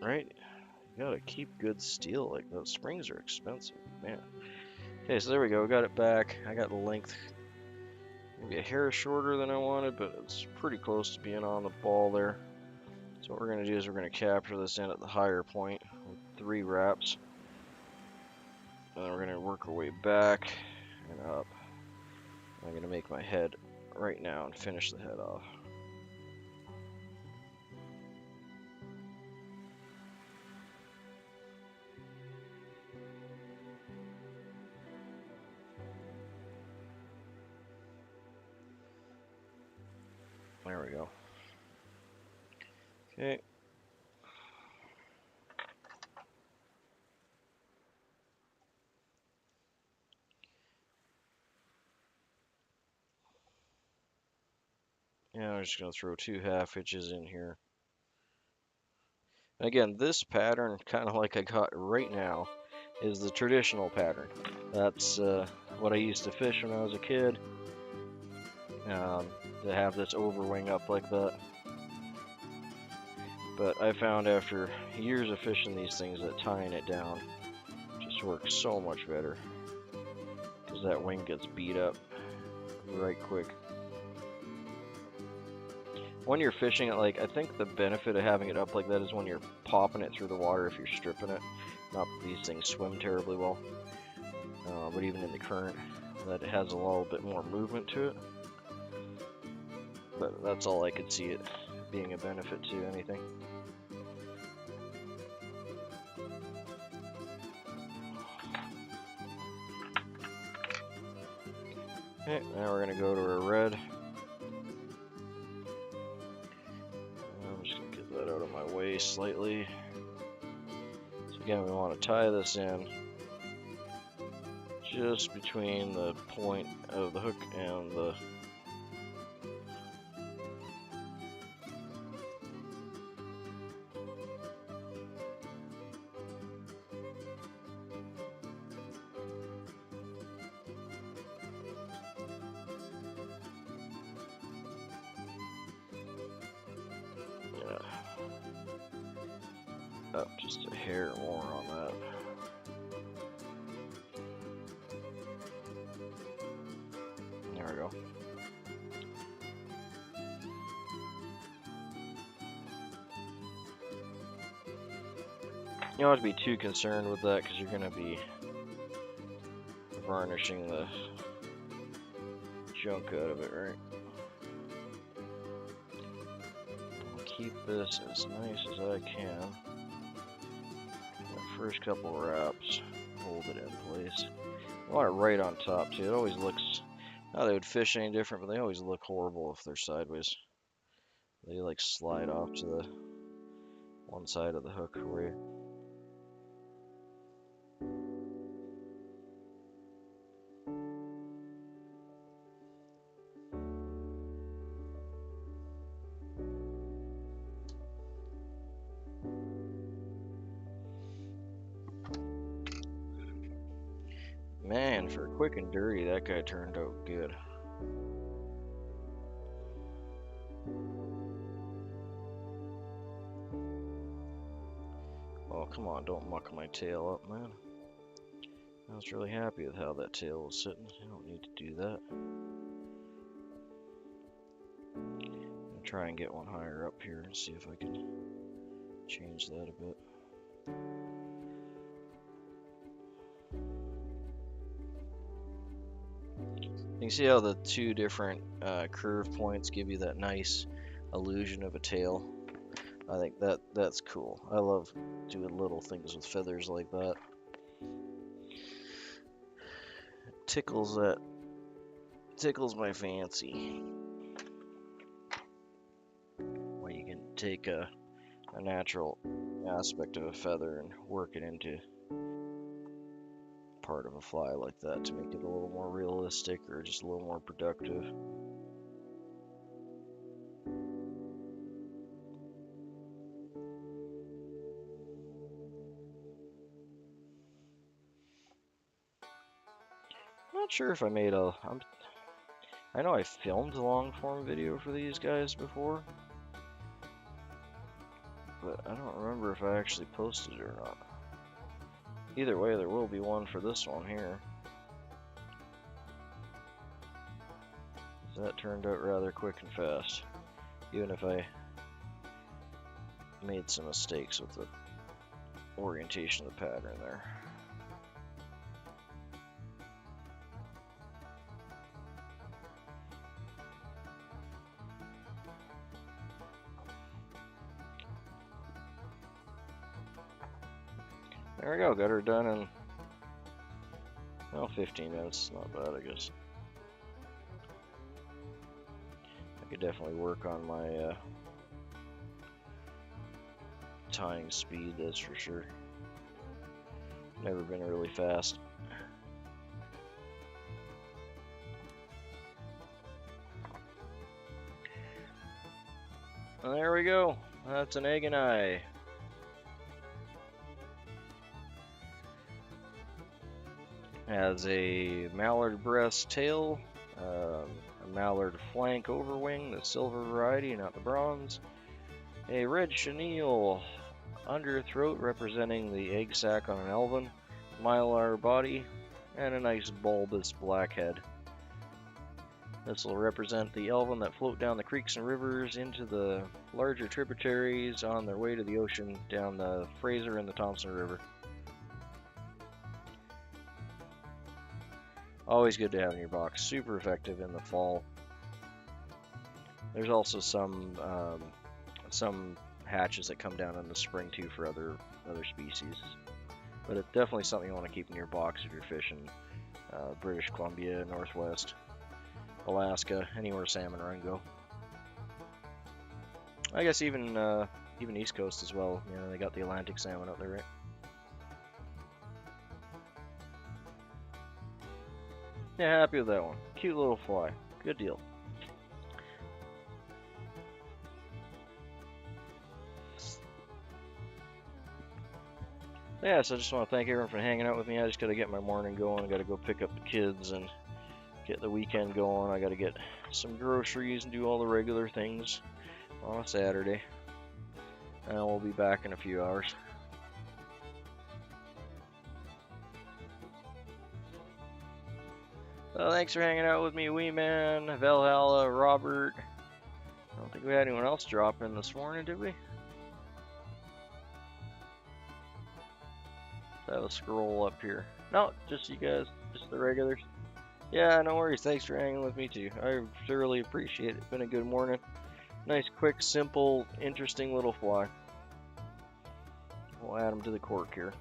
Right? You gotta keep good steel. Like, those springs are expensive, man. Okay, so there we go. Got it back. I got the length maybe a hair shorter than I wanted, but it's pretty close to being on the ball there. So what we're going to do is we're going to capture this in at the higher point with 3 wraps. And then we're going to work our way back and up. I'm going to make my head right now and finish the head off. There we go. Okay. Yeah, I'm just gonna throw 2 1/2 hitches in here. Again, this pattern, kind of like I got right now, is the traditional pattern. That's what I used to fish when I was a kid. To have this overwing up like that. But I found after years of fishing these things that tying it down just works so much better. Because that wing gets beat up right quick. When you're fishing it, like, I think the benefit of having it up like that is when you're popping it through the water if you're stripping it. Not that these things swim terribly well, but even in the current, that it has a little bit more movement to it. But that's all I could see it being a benefit to anything. Okay, now we're going to go to our red. I'm just going to get that out of my way slightly. So again, we want to tie this in just between the point of the hook and the up just a hair more on that. There we go. You don't have to be too concerned with that because you're going to be varnishing the junk out of it, right? I'll keep this as nice as I can. The first couple wraps, hold it in place. I want it right on top too. It always looks, not that they would fish any different, but they always look horrible if they're sideways. They like slide off to the one side of the hook for you. Man, for quick and dirty, that guy turned out good. Oh, come on, don't muck my tail up, man. I was really happy with how that tail was sitting. I don't need to do that. I'm gonna try and get one higher up here and see if I can change that a bit. You can see how the two different curve points give you that nice illusion of a tail. I think that's cool. I love doing little things with feathers like that. It tickles my fancy. When you can take a natural aspect of a feather and work it into part of a fly like that to make it a little more realistic or just a little more productive. I'm not sure if I made I know I filmed a long form video for these guys before, but I don't remember if I actually posted it or not. Either way, there will be one for this one here. That turned out rather quick and fast, even if I made some mistakes with the orientation of the pattern there. There we go, got her done in, well, 15 minutes, not bad I guess. I could definitely work on my tying speed, that's for sure. Never been really fast. There we go. That's an egg and eye. Has a mallard breast tail, a mallard flank overwing, the silver variety, not the bronze. A red chenille underthroat representing the egg sac on an elvin, mylar body, and a nice bulbous black head. This will represent the elvin that float down the creeks and rivers into the larger tributaries on their way to the ocean down the Fraser and the Thompson River. Always good to have in your box. Super effective in the fall. There's also some hatches that come down in the spring too for other species. But it's definitely something you want to keep in your box if you're fishing British Columbia, Northwest, Alaska, anywhere salmon run go. I guess even East Coast as well. You know, they got the Atlantic salmon up there, right? Yeah, happy with that one. Cute little fly. Good deal. Yeah, so I just want to thank everyone for hanging out with me. I just got to get my morning going. I got to go pick up the kids and get the weekend going. I got to get some groceries and do all the regular things on a Saturday. And we'll be back in a few hours. So thanks for hanging out with me, Wee Man, Valhalla, Robert. I don't think we had anyone else drop in this morning, did we? Let's have a scroll up here. No, just you guys, just the regulars. Yeah, no worries. Thanks for hanging with me too. I thoroughly appreciate it. It's been a good morning. Nice, quick, simple, interesting little fly. We'll add them to the cork here.